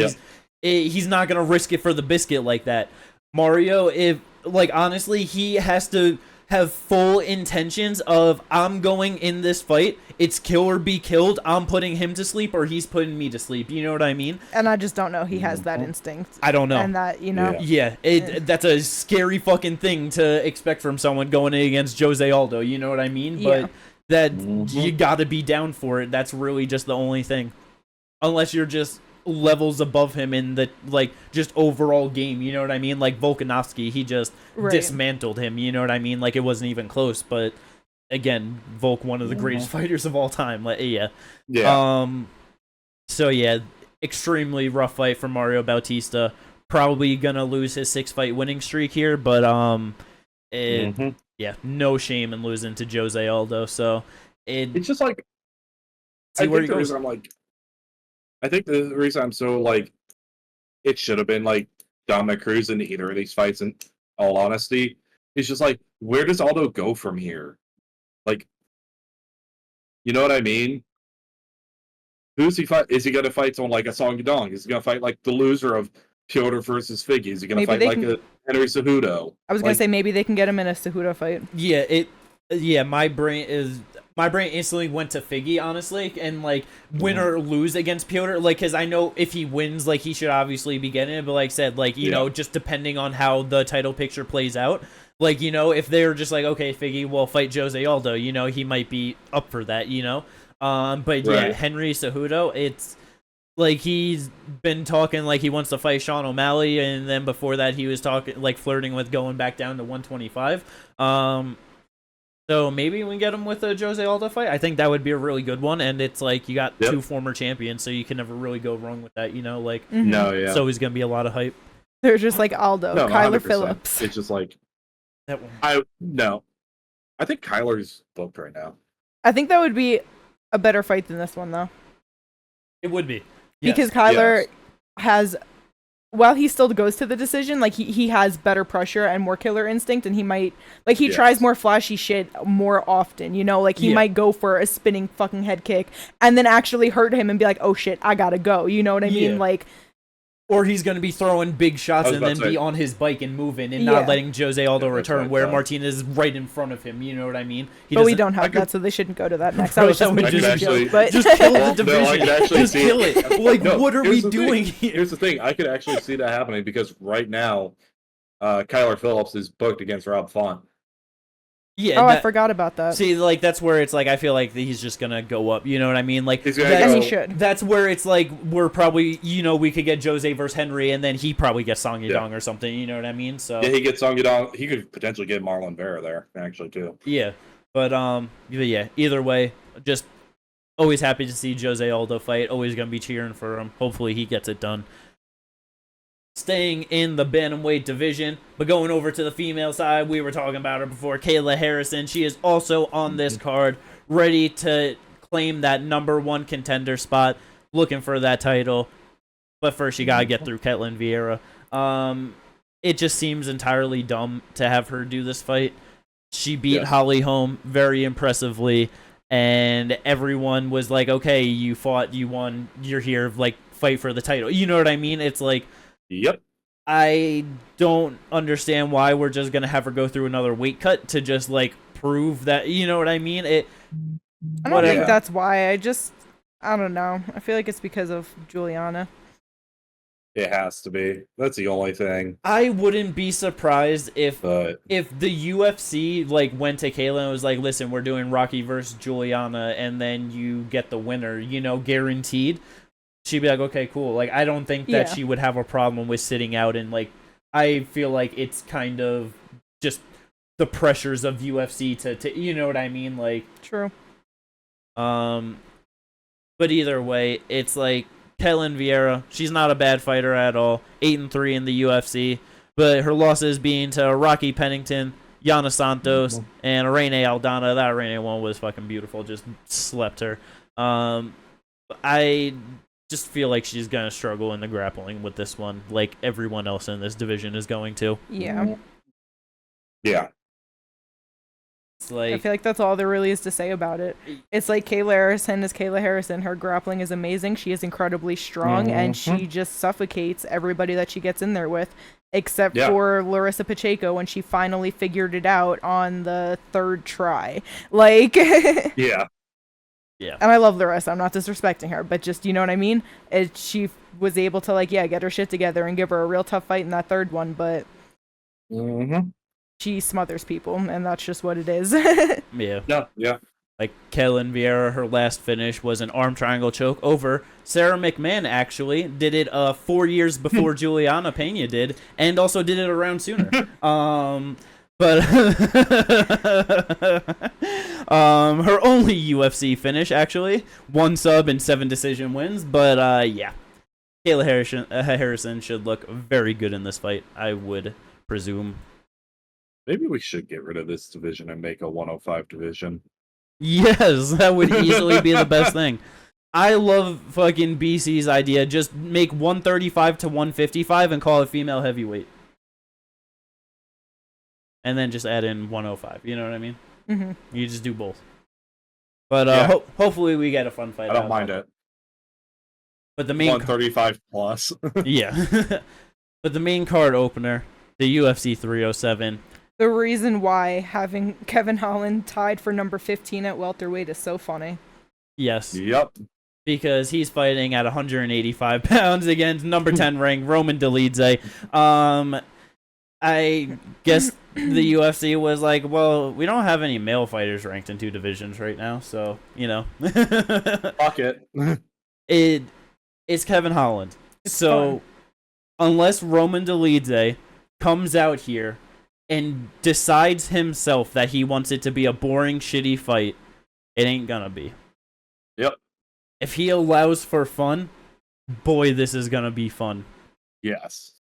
he's not gonna risk it for the biscuit like that. Mario, honestly, he has to have full intentions of, I'm going in this fight, it's kill or be killed, I'm putting him to sleep or he's putting me to sleep, you know what I mean? And I just don't know he has that instinct. I don't know. And that, that's a scary fucking thing to expect from someone going in against Jose Aldo, you know what I mean? But that you gotta be down for it. That's really just the only thing. Unless you're just levels above him in the like just overall game, you know what I mean? Like Volkanovski, he just dismantled him, you know what I mean? Like it wasn't even close, but again, Volk, one of the greatest fighters of all time. Like so yeah, extremely rough fight for Mario Bautista. Probably gonna lose his 6-fight winning streak here, but no shame in losing to Jose Aldo. So it's just like I think the reason I'm so like it should have been like Dominic Cruz in either of these fights, in all honesty. It's just like, where does Aldo go from here? Like, you know what I mean? Who's he fight? Is he gonna fight someone like a Song Yadong? Is he gonna fight like the loser of Piotr versus Figgy? Is he gonna fight like a Henry Cejudo? I was gonna say maybe they can get him in a Cejudo fight. My brain instantly went to Figgy, honestly, and like win or lose against Piotr, like, because I know if he wins, like, he should obviously be getting it, but like I said, like, you know, just depending on how the title picture plays out, like, you know, if they're just like, okay, Figgy will fight Jose Aldo, you know, he might be up for that, you know, but Henry Cejudo, it's like he's been talking like he wants to fight Sean O'Malley, and then before that he was talking like flirting with going back down to 125. So maybe we can get him with a Jose Aldo fight. I think that would be a really good one, and it's like you got two former champions, so you can never really go wrong with that, you know? Like, it's always gonna be a lot of hype. They're just like Aldo, Kyler 100%. Phillips. It's just like that one. I think Kyler's booked right now. I think that would be a better fight than this one, though. It would be. Because Kyler has, while he still goes to the decision, like he has better pressure and more killer instinct, and he might, like, he tries more flashy shit more often, you know, like he might go for a spinning fucking head kick and then actually hurt him and be like, oh shit, I gotta go, you know what I mean? Like, or he's going to be throwing big shots and then be on his bike and moving and not letting Jose Aldo return, where Martinez is right in front of him, you know what I mean? But we don't have that, so they shouldn't go to that next. I was just just kill the division. Just kill it. Like, what are we doing here? Here's the thing. I could actually see that happening because right now, Kyler Phillips is booked against Rob Font. Yeah. I forgot about that. See, like, that's where it's like, I feel like he's just gonna go up, you know what I mean? Like, he should. That's where it's like, we're probably, you know, we could get Jose versus Henry, and then he probably gets Song Yadong or something, you know what I mean? So he gets Song Yadong. He could potentially get Marlon Vera there, actually, too. Yeah. But either way, just always happy to see Jose Aldo fight. Always gonna be cheering for him. Hopefully he gets it done. staying in the bantamweight division, but going over to the female side, we were talking about her before, Kayla Harrison. She is also on this card, ready to claim that number 1 contender spot, looking for that title. But first, you gotta get through Ketlin Vieira. It just seems entirely dumb to have her do this fight. She beat Holly Holm very impressively, and everyone was like, okay, you fought, you won, you're here, like, fight for the title. You know what I mean? It's like, yep. I don't understand why we're just gonna have her go through another weight cut to just, like, prove that, you know what I mean? I don't think that's why. I don't know. I feel like it's because of Juliana. It has to be. That's the only thing. I wouldn't be surprised if the UFC like went to Kayla and was like, listen, we're doing Rocky versus Juliana, and then you get the winner, you know, guaranteed. She'd be like, okay, cool. Like, I don't think that she would have a problem with sitting out, and like, I feel like it's kind of just the pressures of UFC to you know what I mean? Like, true. But either way, it's like, Ketlin Vieira, she's not a bad fighter at all. 8-3 in the UFC, but her losses being to Rocky Pennington, Yana Santos, and Irene Aldana. That Irene one was fucking beautiful. Just slept her. I just feel like she's gonna struggle in the grappling with this one, like everyone else in this division is going to. Yeah. Yeah. I feel like that's all there really is to say about it. It's like Kayla Harrison is Kayla Harrison. Her grappling is amazing. She is incredibly strong, and she just suffocates everybody that she gets in there with, except for Larissa Pacheco when she finally figured it out on the 3rd try. Like, yeah. And I love Larissa. I'm not disrespecting her, but just, you know what I mean? She was able to, like, get her shit together and give her a real tough fight in that 3rd one, but... she smothers people, and that's just what it is. Yeah. Like, Ketlin Vieira, her last finish was an arm triangle choke over Sarah McMahon, actually. Did it 4 years before Juliana Pena did, and also did it a round sooner. But her only UFC finish, actually. 1 sub and 7 decision wins, but yeah. Kayla Harrison should look very good in this fight, I would presume. Maybe we should get rid of this division and make a 105 division. Yes, that would easily be the best thing. I love fucking BC's idea. Just make 135 to 155 and call it female heavyweight. And then just add in 105. You know what I mean? Mm-hmm. You just do both. But hopefully we get a fun fight. I don't mind it. But the main 135 plus. Yeah. But the main card opener, the UFC 307. The reason why having Kevin Holland tied for number 15 at welterweight is so funny. Yes. Yep. Because he's fighting at 185 pounds against number 10 ranked Roman Dolidze. I guess the UFC was like, well, we don't have any male fighters ranked in 2 divisions right now, so, you know. Fuck it. It's Kevin Holland. It's so, fun. Unless Roman Dolidze comes out here and decides himself that he wants it to be a boring, shitty fight, it ain't gonna be. Yep. If he allows for fun, boy, this is gonna be fun. Yes.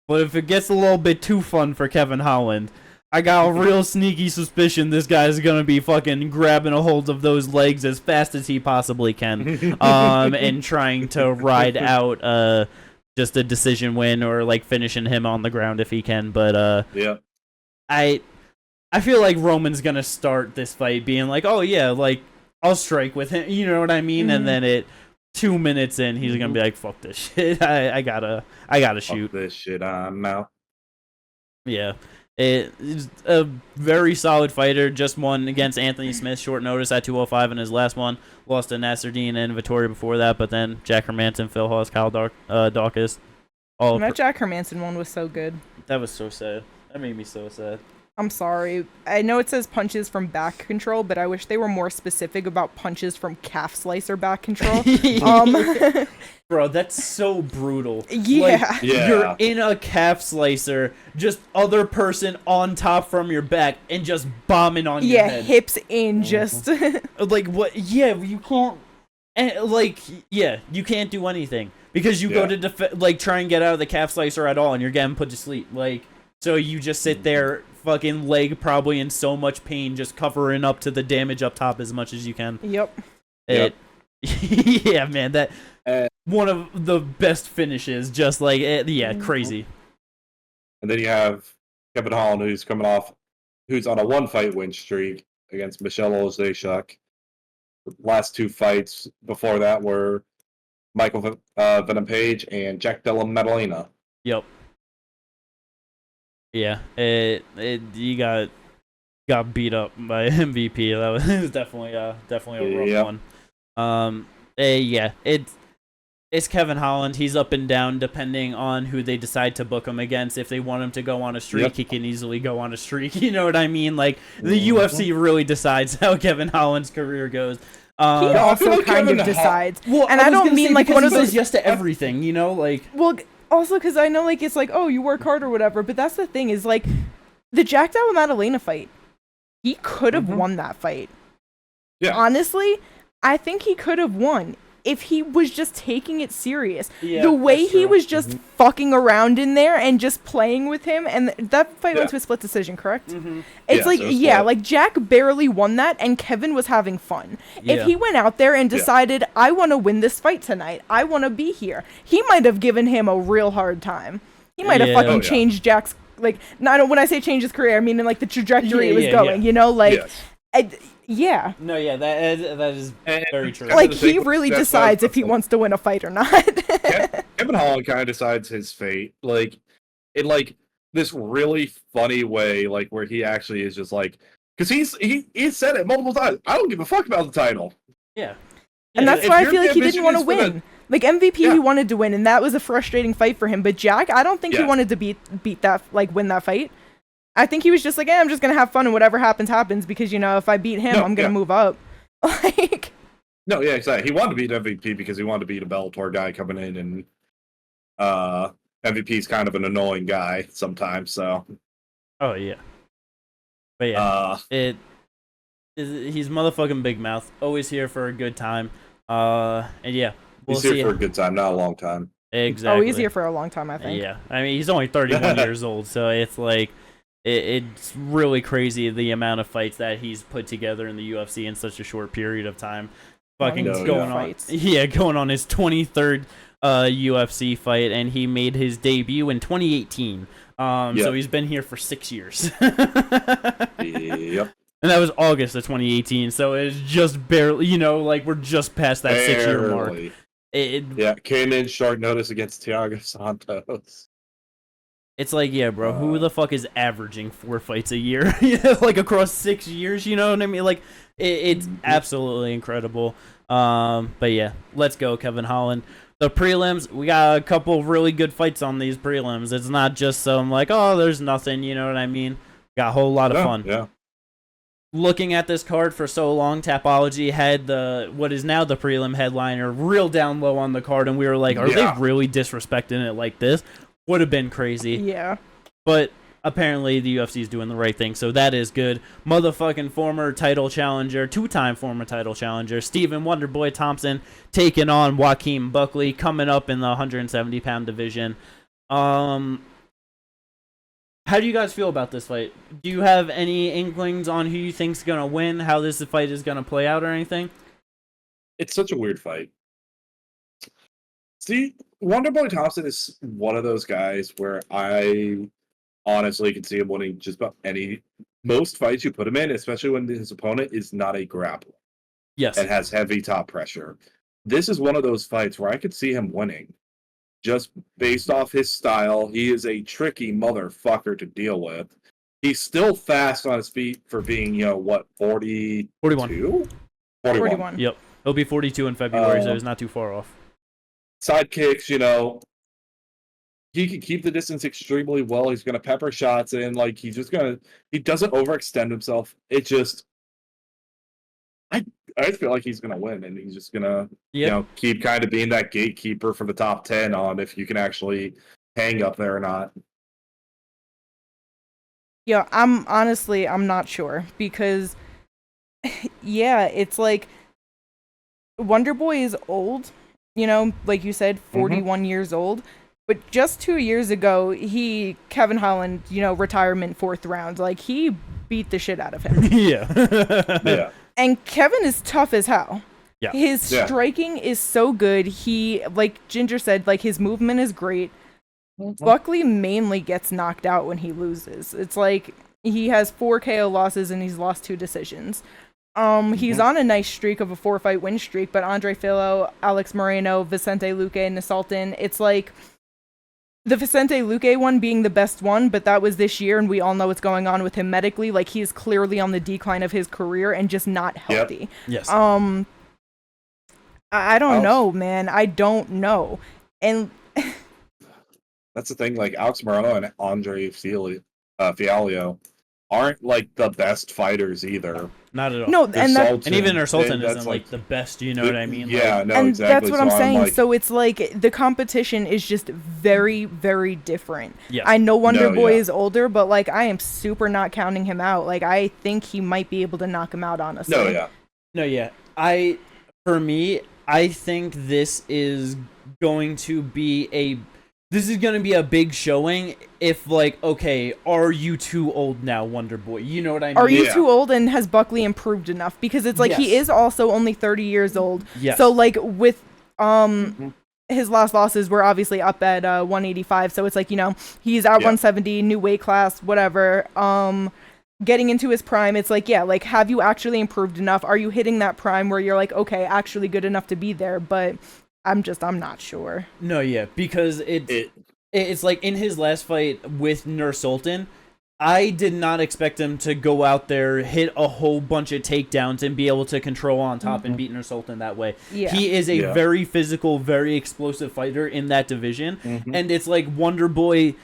But if it gets a little bit too fun for Kevin Holland, I got a real sneaky suspicion this guy's gonna be fucking grabbing a hold of those legs as fast as he possibly can, and trying to ride out just a decision win or like finishing him on the ground if he can. But yeah. I feel like Roman's gonna start this fight being like, oh yeah, like I'll strike with him, you know what I mean? And then 2 minutes in, he's gonna be like, fuck this shit, I gotta shoot. Fuck this shit, I'm out. Yeah, it's a very solid fighter. Just won against Anthony Smith short notice at 205 in his last one. Lost to Nasruddin and Vittori before that, but then Jack Hermanson, Phil Hawes, Kyle Dawkins. That Jack Hermanson one was so good. That was so sad. That made me so sad. I'm sorry. I know it says punches from back control, but I wish they were more specific about punches from calf slicer back control. Bro, that's so brutal. Yeah. Like, you're in a calf slicer, just other person on top from your back, and just bombing on your head. Yeah, hips in, just... like, what? Yeah, you can't... And, like, yeah, you can't do anything. because you go to try and get out of the calf slicer at all, and you're getting put to sleep. So you just sit there, fucking leg probably in so much pain, just covering up to the damage up top as much as you can. Yep. Yeah, man, that one of the best finishes. Just crazy. And then you have Kevin Holland, who's on a 1-fight win streak against Michelle Olszewczuk. The last 2 fights before that were Michael Venom Page and Jack Della Maddalena. Yep. Yeah, you got beat up by MVP. That was definitely a rough one. It's Kevin Holland. He's up and down depending on who they decide to book him against. If they want him to go on a streak, he can easily go on a streak. You know what I mean? The UFC really decides how Kevin Holland's career goes. He also kind of decides. Well, and I don't mean one of those yes to everything, Well, also because I know it's oh, you work hard or whatever, but that's the thing is the Jack Della Maddalena fight, he could have won that fight. Yeah. Honestly, I think he could have won if he was just taking it serious. Yeah, the way he was just fucking around in there and just playing with him, and that fight went to a split decision, correct? It's Jack barely won that, and Kevin was having fun. Yeah. If he went out there and decided, I want to win this fight tonight, I want to be here, he might have given him a real hard time. He might have fucking changed Jack's, not when I say change his career, I mean in the trajectory it was going, Yeah. No, yeah, that is very true. He really decides if he wants to win a fight or not. Kevin Holland kind of decides his fate, in this really funny way, where he actually is just because he said it multiple times. I don't give a fuck about the title. Yeah. And that's why I feel he didn't want to win. MVP, he wanted to win, and that was a frustrating fight for him. But Jack, I don't think he wanted to beat that, win that fight. I think he was just I'm just going to have fun and whatever happens, happens because, if I beat him, I'm going to move up. No, yeah, exactly. He wanted to beat MVP because he wanted to beat a Bellator guy coming in, and MVP's kind of an annoying guy sometimes, so. Oh, yeah. But yeah, he's motherfucking big mouth. Always here for a good time. And yeah, he's here for a good time, not a long time. Exactly. Oh, he's here for a long time, I think. Yeah. I mean, he's only 31 years old, so it's it's really crazy the amount of fights that he's put together in the UFC in such a short period of time. Going on his 23rd UFC fight, and he made his debut in 2018. So he's been here for 6 years. Yep. And that was August of 2018, so it's just barely, we're just past that 6-year mark. Came in short notice against Thiago Santos. It's bro, who the fuck is averaging 4 fights a year? Across 6 years, you know what I mean? It's absolutely incredible. But yeah, let's go, Kevin Holland. The prelims, we got a couple really good fights on these prelims. It's not just some there's nothing, you know what I mean? Got a whole lot of fun. Yeah. Looking at this card for so long, Tapology had what is now the prelim headliner real down low on the card, and we were like, are they really disrespecting it like this? Would have been crazy. Yeah. But apparently the UFC is doing the right thing, so that is good. Motherfucking former title challenger, 2-time former title challenger, Stephen Wonderboy Thompson taking on Joaquin Buckley, coming up in the 170-pound division. How do you guys feel about this fight? Do you have any inklings on who you think's gonna win, how this fight is gonna play out, or anything? It's such a weird fight. See, Wonderboy Thompson is one of those guys where I honestly can see him winning just about most fights you put him in, especially when his opponent is not a grappler. Yes. And has heavy top pressure. This is one of those fights where I could see him winning. Just based off his style, he is a tricky motherfucker to deal with. He's still fast on his feet for being, 42? 41. 41. Yep. He'll be 42 in February, so he's not too far off. Side kicks, he can keep the distance extremely well. He's going to pepper shots in. He doesn't overextend himself. It just, I feel like he's going to win, and he's just going to, keep kind of being that gatekeeper for the top 10 on if you can actually hang up there or not. Yeah, I'm not sure because, it's Wonderboy is old. you know, like you said, 41 years old. But just 2 years ago, Kevin Holland, you know, retirement 4th round. Like, he beat the shit out of him. Yeah. And Kevin is tough as hell. Yeah. His striking is so good. He, like Ginger said, like, his movement is great. Buckley mainly gets knocked out when he loses. It's like he has 4 KO losses and he's lost 2 decisions. He's on a nice streak of a 4-fight win streak, but Andre Filo, Alex Moreno, Vicente Luque, and Nasultan, it's like the Vicente Luque one being the best one, but that was this year, and we all know what's going on with him medically. Like, he's clearly on the decline of his career and just not healthy. Yes. I don't know, man. I don't know. And that's the thing. Like, Alex Moreno and Andre Fialio aren't like the best fighters either. Not at all. No, and even Nasultan isn't like the best. You know what I mean? Yeah, like, no, and exactly. That's what I'm saying. So it's like the competition is just very, very different. Yes. I know Wonder Boy is older, but like I am super not counting him out. Like I think he might be able to knock him out. Honestly. No, yeah. For me, I think this is going to be a big showing if, like, okay, are you too old now, Wonder Boy? You know what I mean? Are you too old, and has Buckley improved enough? Because it's like he is also only 30 years old. Yes. So, like, with his last losses were obviously up at 185. So it's like, you know, he's at 170, new weight class, whatever. Getting into his prime, it's like, like, have you actually improved enough? Are you hitting that prime where you're like, okay, actually good enough to be there? But I'm not sure. No, because it's like in his last fight with Nursultan, I did not expect him to go out there, hit a whole bunch of takedowns, and be able to control on top and beat Nursultan that way. Yeah. He is a very physical, very explosive fighter in that division, and it's like Wonder Boy,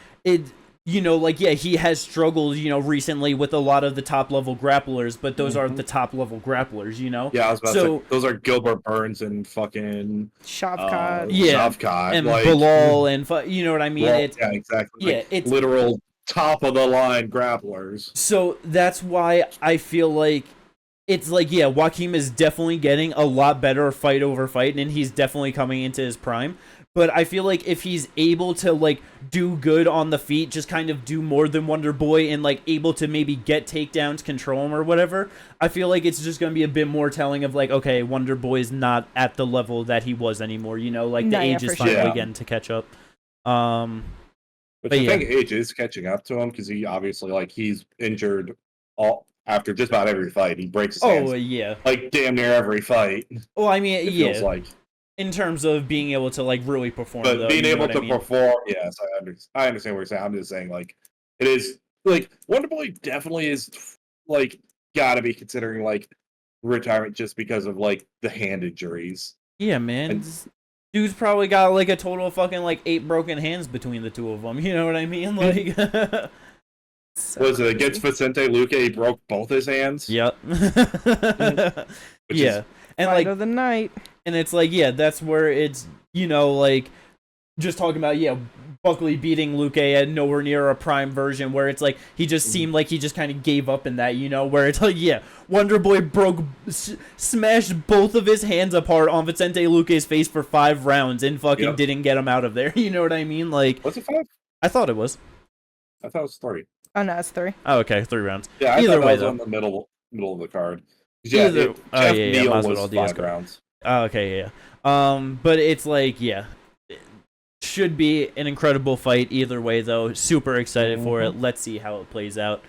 you know, like, he has struggled, you know, recently with a lot of the top-level grapplers, but those are the top-level grapplers, you know? Yeah, I was about to say, those are Gilbert Burns and fucking Shavkat. Shavkat. And like, Bilal, and you know what I mean? Well, exactly. Yeah, like, it's literal top-of-the-line grapplers. So that's why I feel like it's like, Joaquim is definitely getting a lot better fight over fight, and he's definitely coming into his prime. But I feel like if he's able to, like, do good on the feet, just kind of do more than Wonder Boy and, like, able to maybe get takedowns, control him or whatever, I feel like it's just going to be a bit more telling of, like, okay, Wonder Boy is not at the level that he was anymore, you know? Like, the age is finally getting to catch up. But I think age is catching up to him because he obviously, like, he's injured after just about every fight. He breaks his hands. Like, damn near every fight. Well, I mean, it feels like. In terms of being able to, like, really perform, but though, being able to perform, yes, I understand what you're saying. I'm just saying, like, it is, like, Wonder Boy definitely is, like, gotta be considering, like, retirement just because of, like, the hand injuries. Yeah, man. Dude's probably got, like, a total of fucking, like, 8 broken hands between the two of them. You know what I mean? Like, was it against Vicente Luque? He broke both his hands. Yep. And like of the night. And it's like, that's where it's, you know, like, just talking about, Buckley beating Luque at nowhere near a prime version, where it's like, he just seemed like he just kind of gave up in that, you know, where it's like, Wonder Boy smashed both of his hands apart on Vicente Luque's face for 5 rounds and fucking didn't get him out of there. You know what I mean? Like, was it 5? I thought it was. I thought it was 3. Oh, no, it's 3. Oh, okay, 3 rounds. Yeah, either way, though. On the middle of the card. Jeff Neal was 5 rounds. Oh, okay, but it's like, it should be an incredible fight either way, though. Super excited for it. Let's see how it plays out.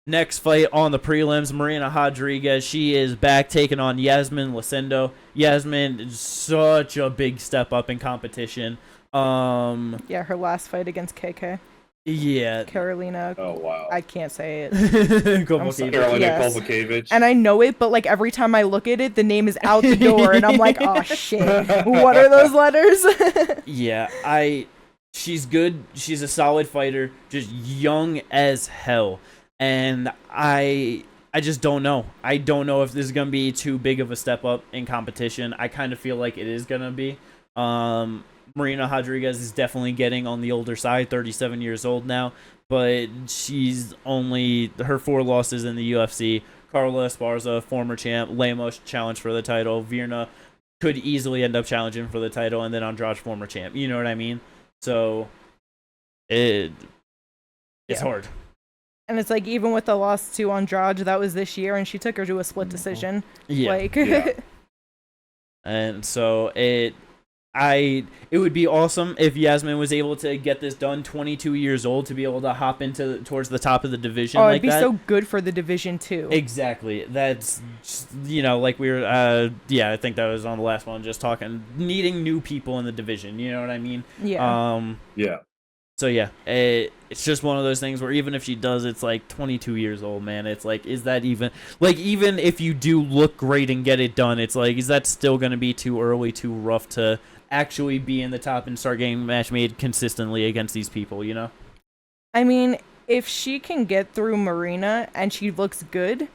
Next fight on the prelims, Marina Rodriguez. She is back taking on Yasmin Lacendo. Yasmin is such a big step up in competition. Her last fight against KK. Yeah. Carolina. Oh, wow. I can't say it. Carolina Kovacevic. And I know it, but, like, every time I look at it, the name is out the door, and I'm like, oh, shit. What are those letters? She's good. She's a solid fighter. Just young as hell. And I just don't know. I don't know if this is going to be too big of a step up in competition. I kind of feel like it is going to be. Marina Rodriguez is definitely getting on the older side, 37 years old now, but she's only her 4 losses in the UFC. Carla Esparza, former champ, Lemos challenged for the title, Virna could easily end up challenging for the title, and then Andrade's former champ. You know what I mean? So it's hard. And it's like, even with the loss to Andrade, that was this year, and she took her to a split decision. Yeah. Like, And so it would be awesome if Yasmin was able to get this done, 22 years old, to be able to hop towards the top of the division like that. It'd be so good for the division too. Exactly. That's just, like we were I think that was on the last one, just talking, needing new people in the division, you know what I mean? Yeah. Yeah. So yeah, it's just one of those things where even if she does, it's like 22 years old, man. It's like, is that even if you do look great and get it done, it's like, is that still going to be too early, too rough to actually be in the top and start getting match made consistently against these people, you know? I mean, if she can get through Marina and she looks good,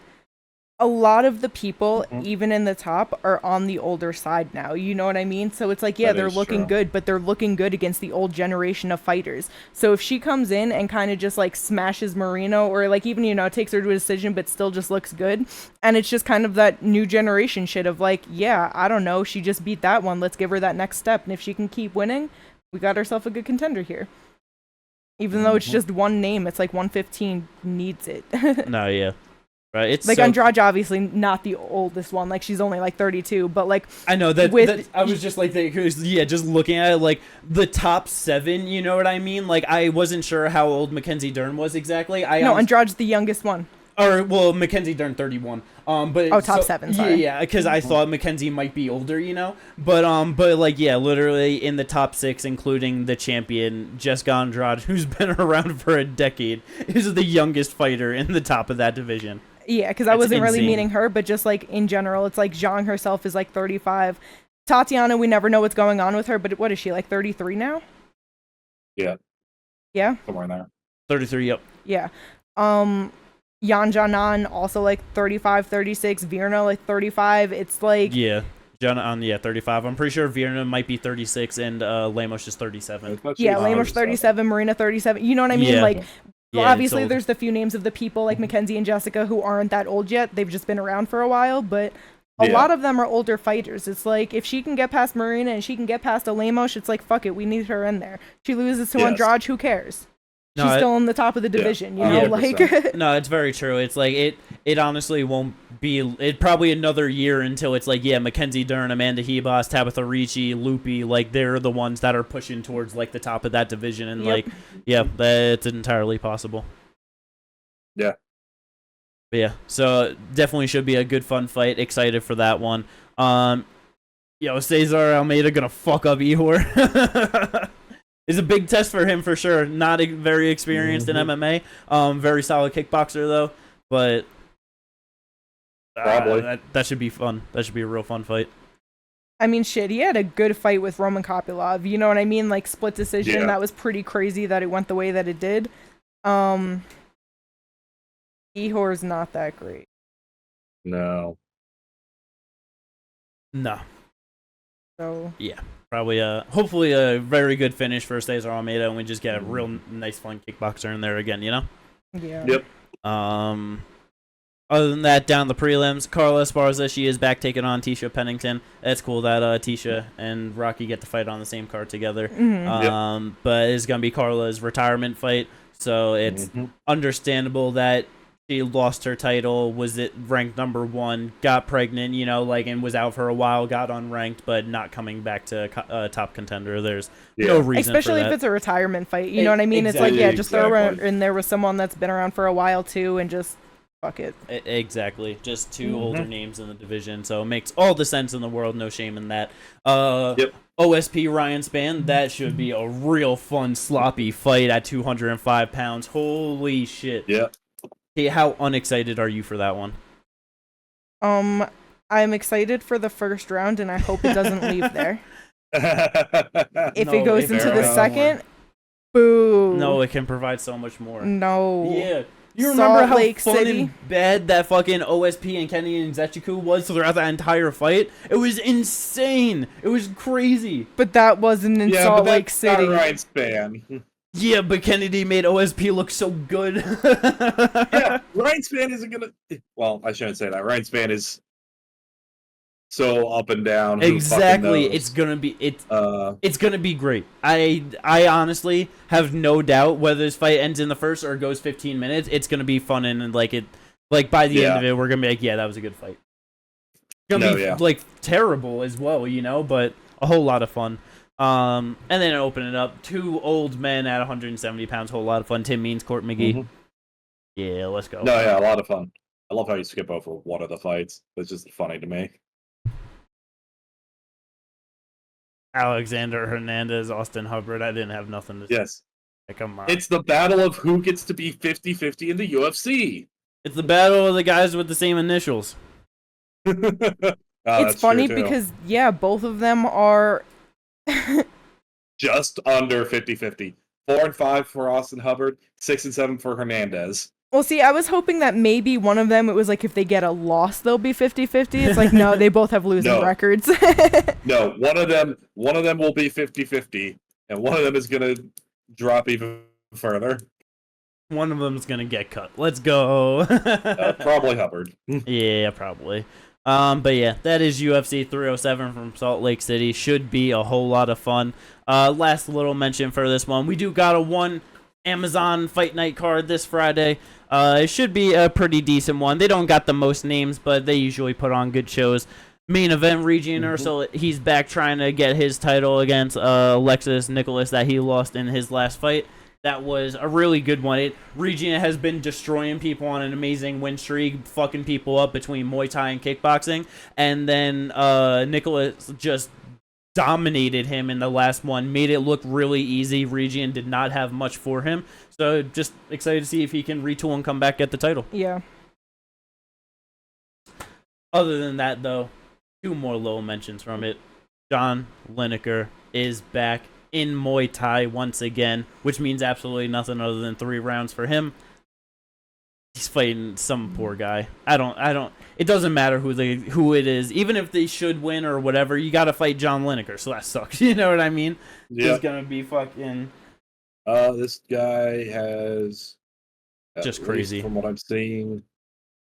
a lot of the people, even in the top, are on the older side now. You know what I mean? So it's like, yeah, they're looking good, but they're looking good against the old generation of fighters. So if she comes in and kind of just like smashes Marina, or like even, takes her to a decision, but still just looks good, and it's just kind of that new generation shit of like, yeah, I don't know, she just beat that one, let's give her that next step. And if she can keep winning, we got ourselves a good contender here. Even though it's just one name, it's like 115 needs it. No, yeah. Right, it's like Andrade, obviously not the oldest one. Like, she's only like 32, but like, I know that I was just like, just looking at it, like the top 7. You know what I mean? Like, I wasn't sure how old Mackenzie Dern was exactly. Andrade's the youngest one. Or Mackenzie Dern 31. But top 7. Sorry. Yeah, because I thought Mackenzie might be older, But like, yeah, literally in the top 6, including the champion Jessica Andrade, who's been around for a decade, is the youngest fighter in the top of that division. Yeah, because I wasn't really meaning her, but just like in general, it's like Zhang herself is like 35. Tatiana, we never know what's going on with her, but what is she, like 33 now? Yeah. Yeah? Somewhere in there. 33, yep. Yeah. Yan Janan, also like 35, 36. Virna, like 35. It's like... Yeah. 35. I'm pretty sure Virna might be 36 and Lemos is 37. Yeah, Lemos 37, Marina 37. You know what I mean? Yeah. Like... Well, Yeah, obviously, there's the few names of the people like Mackenzie and Jessica who aren't that old yet. They've just been around for a while, but a lot of them are older fighters. It's like, if she can get past Marina and she can get past Lemos, it's like, fuck it, we need her in there. She loses to Andrade, who cares? She's still in the top of the division, you know? Like, no, it's very true. It's like, it honestly won't be, it probably another year until it's like, yeah, Mackenzie Dern, Amanda Hebos, Tabitha Ricci, Loopy, like, they're the ones that are pushing towards like the top of that division, and like, yeah, that's entirely possible. Yeah. But yeah, so definitely should be a good fun fight. Excited for that one. Cesar Almeida gonna fuck up Ihor. It's a big test for him for sure. Not very experienced in MMA. Very solid kickboxer though. But probably that should be fun. That should be a real fun fight. I mean, shit, he had a good fight with Roman Kopylov. You know what I mean? Like, split decision. Yeah. That was pretty crazy that it went the way that it did. Ihor's not that great. No. So yeah, probably hopefully a very good finish for Cesar Almeida, and we just get a real nice fun kickboxer in there again, you know? Yeah. Yep. Other than that, down the prelims, Carla Esparza, she is back taking on Tisha Pennington. That's cool that Tisha and Rocky get to fight on the same card together. But it's gonna be Carla's retirement fight, so it's understandable that she lost her title, was it ranked number 1, got pregnant, and was out for a while, got unranked, but not coming back to top contender. There's no reason especially for that. if it's a retirement fight. You know what I mean? Exactly. It's like, just throw her in there with someone that's been around for a while too, and just fuck it. Exactly. Just 2 older names in the division, so it makes all the sense in the world. No shame in that. OSP Ryan Spann, that should be a real fun, sloppy fight at 205 pounds. Holy shit. Yeah. Hey, how unexcited are you for that one? I'm excited for the first round, and I hope it doesn't leave there. If it goes into the second, boo. No, it can provide so much more. No. Yeah. You remember how Lake fun City? and bad that fucking OSP and Kenny and Zechiku was throughout that entire fight? It was insane. It was crazy. But that wasn't in Salt Lake City. Not Ryan Spann. Yeah, but Kennedy made OSP look so good. Yeah, Ryan Spann isn't gonna. Well, I shouldn't say that. Ryan Spann is so up and down. Exactly. Who fucking knows? It's gonna be great. I honestly have no doubt whether this fight ends in the first or goes 15 minutes. It's gonna be fun and like by the end of it, we're gonna be like, yeah, that was a good fight. It's gonna be like terrible as well, but a whole lot of fun. And then open it up. 2 old men at 170 pounds, whole lot of fun. Tim Means, Court McGee. Mm-hmm. Yeah, let's go. No, yeah, a lot of fun. I love how you skip over one of the fights. It's just funny to me. Alexander Hernandez, Austin Hubbard. I didn't have nothing to say. Yes. Come on. It's the battle of who gets to be 50-50 in the UFC. It's the battle of the guys with the same initials. It's funny because, both of them are... just under 50-50. 4 and 5 for Austin Hubbard, 6 and 7 for Hernandez. Well, see, I was hoping that maybe one of them, it was like if they get a loss, they'll be 50-50. It's like, no, they both have losing records. No, one of them will be 50-50, and one of them is going to drop even further. One of them is going to get cut. Let's go. Probably Hubbard. Yeah, probably. But yeah, that is UFC 307 from Salt Lake City. Should be a whole lot of fun. Last little mention for this one. We do got a 1 Amazon Fight Night card this Friday. It should be a pretty decent one. They don't got the most names, but they usually put on good shows. Main event, Regis Ursel, he's back trying to get his title against Alexis Nicholas that he lost in his last fight. That was a really good one. Regis has been destroying people on an amazing win streak, fucking people up between Muay Thai and kickboxing. And then Nicholas just dominated him in the last one, made it look really easy. Regis did not have much for him. So just excited to see if he can retool and come back, get the title. Yeah. Other than that, though, 2 more low mentions from it. John Lineker is back in Muay Thai once again, which means absolutely nothing other than 3 rounds for him. He's fighting some poor guy. It doesn't matter who it is. Even if they should win or whatever, you got to fight John Lineker, so that sucks. You know what I mean? Yeah. He's going to be fucking... This guy has... just crazy. From what I'm seeing,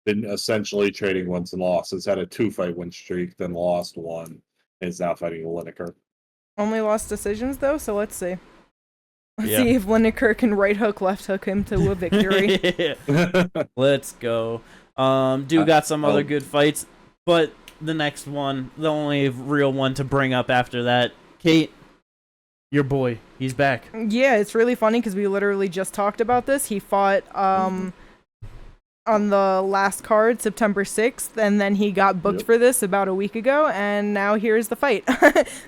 been essentially trading wins and losses. Had a 2-fight win streak, then lost 1, and is now fighting Lineker. Only lost decisions, though, so let's see. Let's see if Lineker can right hook, left hook him to a victory. Let's go. Got some other good fights, but the next one, the only real one to bring up after that, Kate, your boy, he's back. Yeah, it's really funny because we literally just talked about this. He fought on the last card, September 6th, and then he got booked for this about a week ago, and now here's the fight.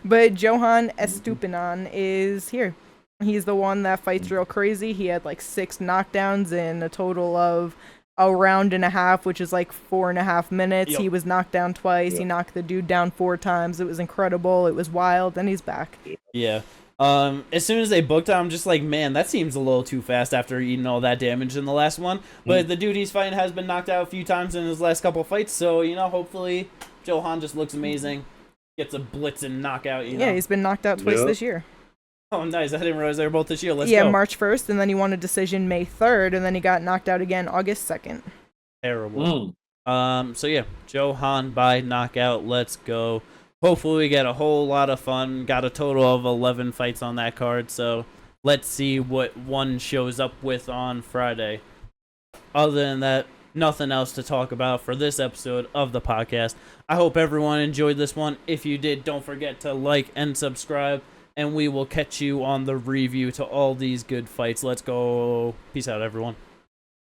But Johan Estupinan is here. He's the one that fights real crazy. He had like 6 knockdowns in a total of a round and a half, which is like 4.5 minutes. He was knocked down twice. He knocked the dude down 4 times. It was incredible. It was wild, and he's back. Yeah. As soon as they booked him, I'm just like, man, that seems a little too fast after eating all that damage in the last one. But the dude he's fighting has been knocked out a few times in his last couple fights, so, hopefully Johan just looks amazing. Gets a blitz and knockout, Yeah, he's been knocked out twice this year. Oh, nice. I didn't realize they were both this year. Let's go. March 1st, and then he won a decision May 3rd, and then he got knocked out again August 2nd. Terrible. So yeah, Johan by knockout. Let's go. Hopefully we get a whole lot of fun. Got a total of 11 fights on that card, so let's see what one shows up with on Friday. Other than that, nothing else to talk about for this episode of the podcast. I hope everyone enjoyed this one. If you did, don't forget to like and subscribe, and we will catch you on the review to all these good fights. Let's go. Peace out, everyone.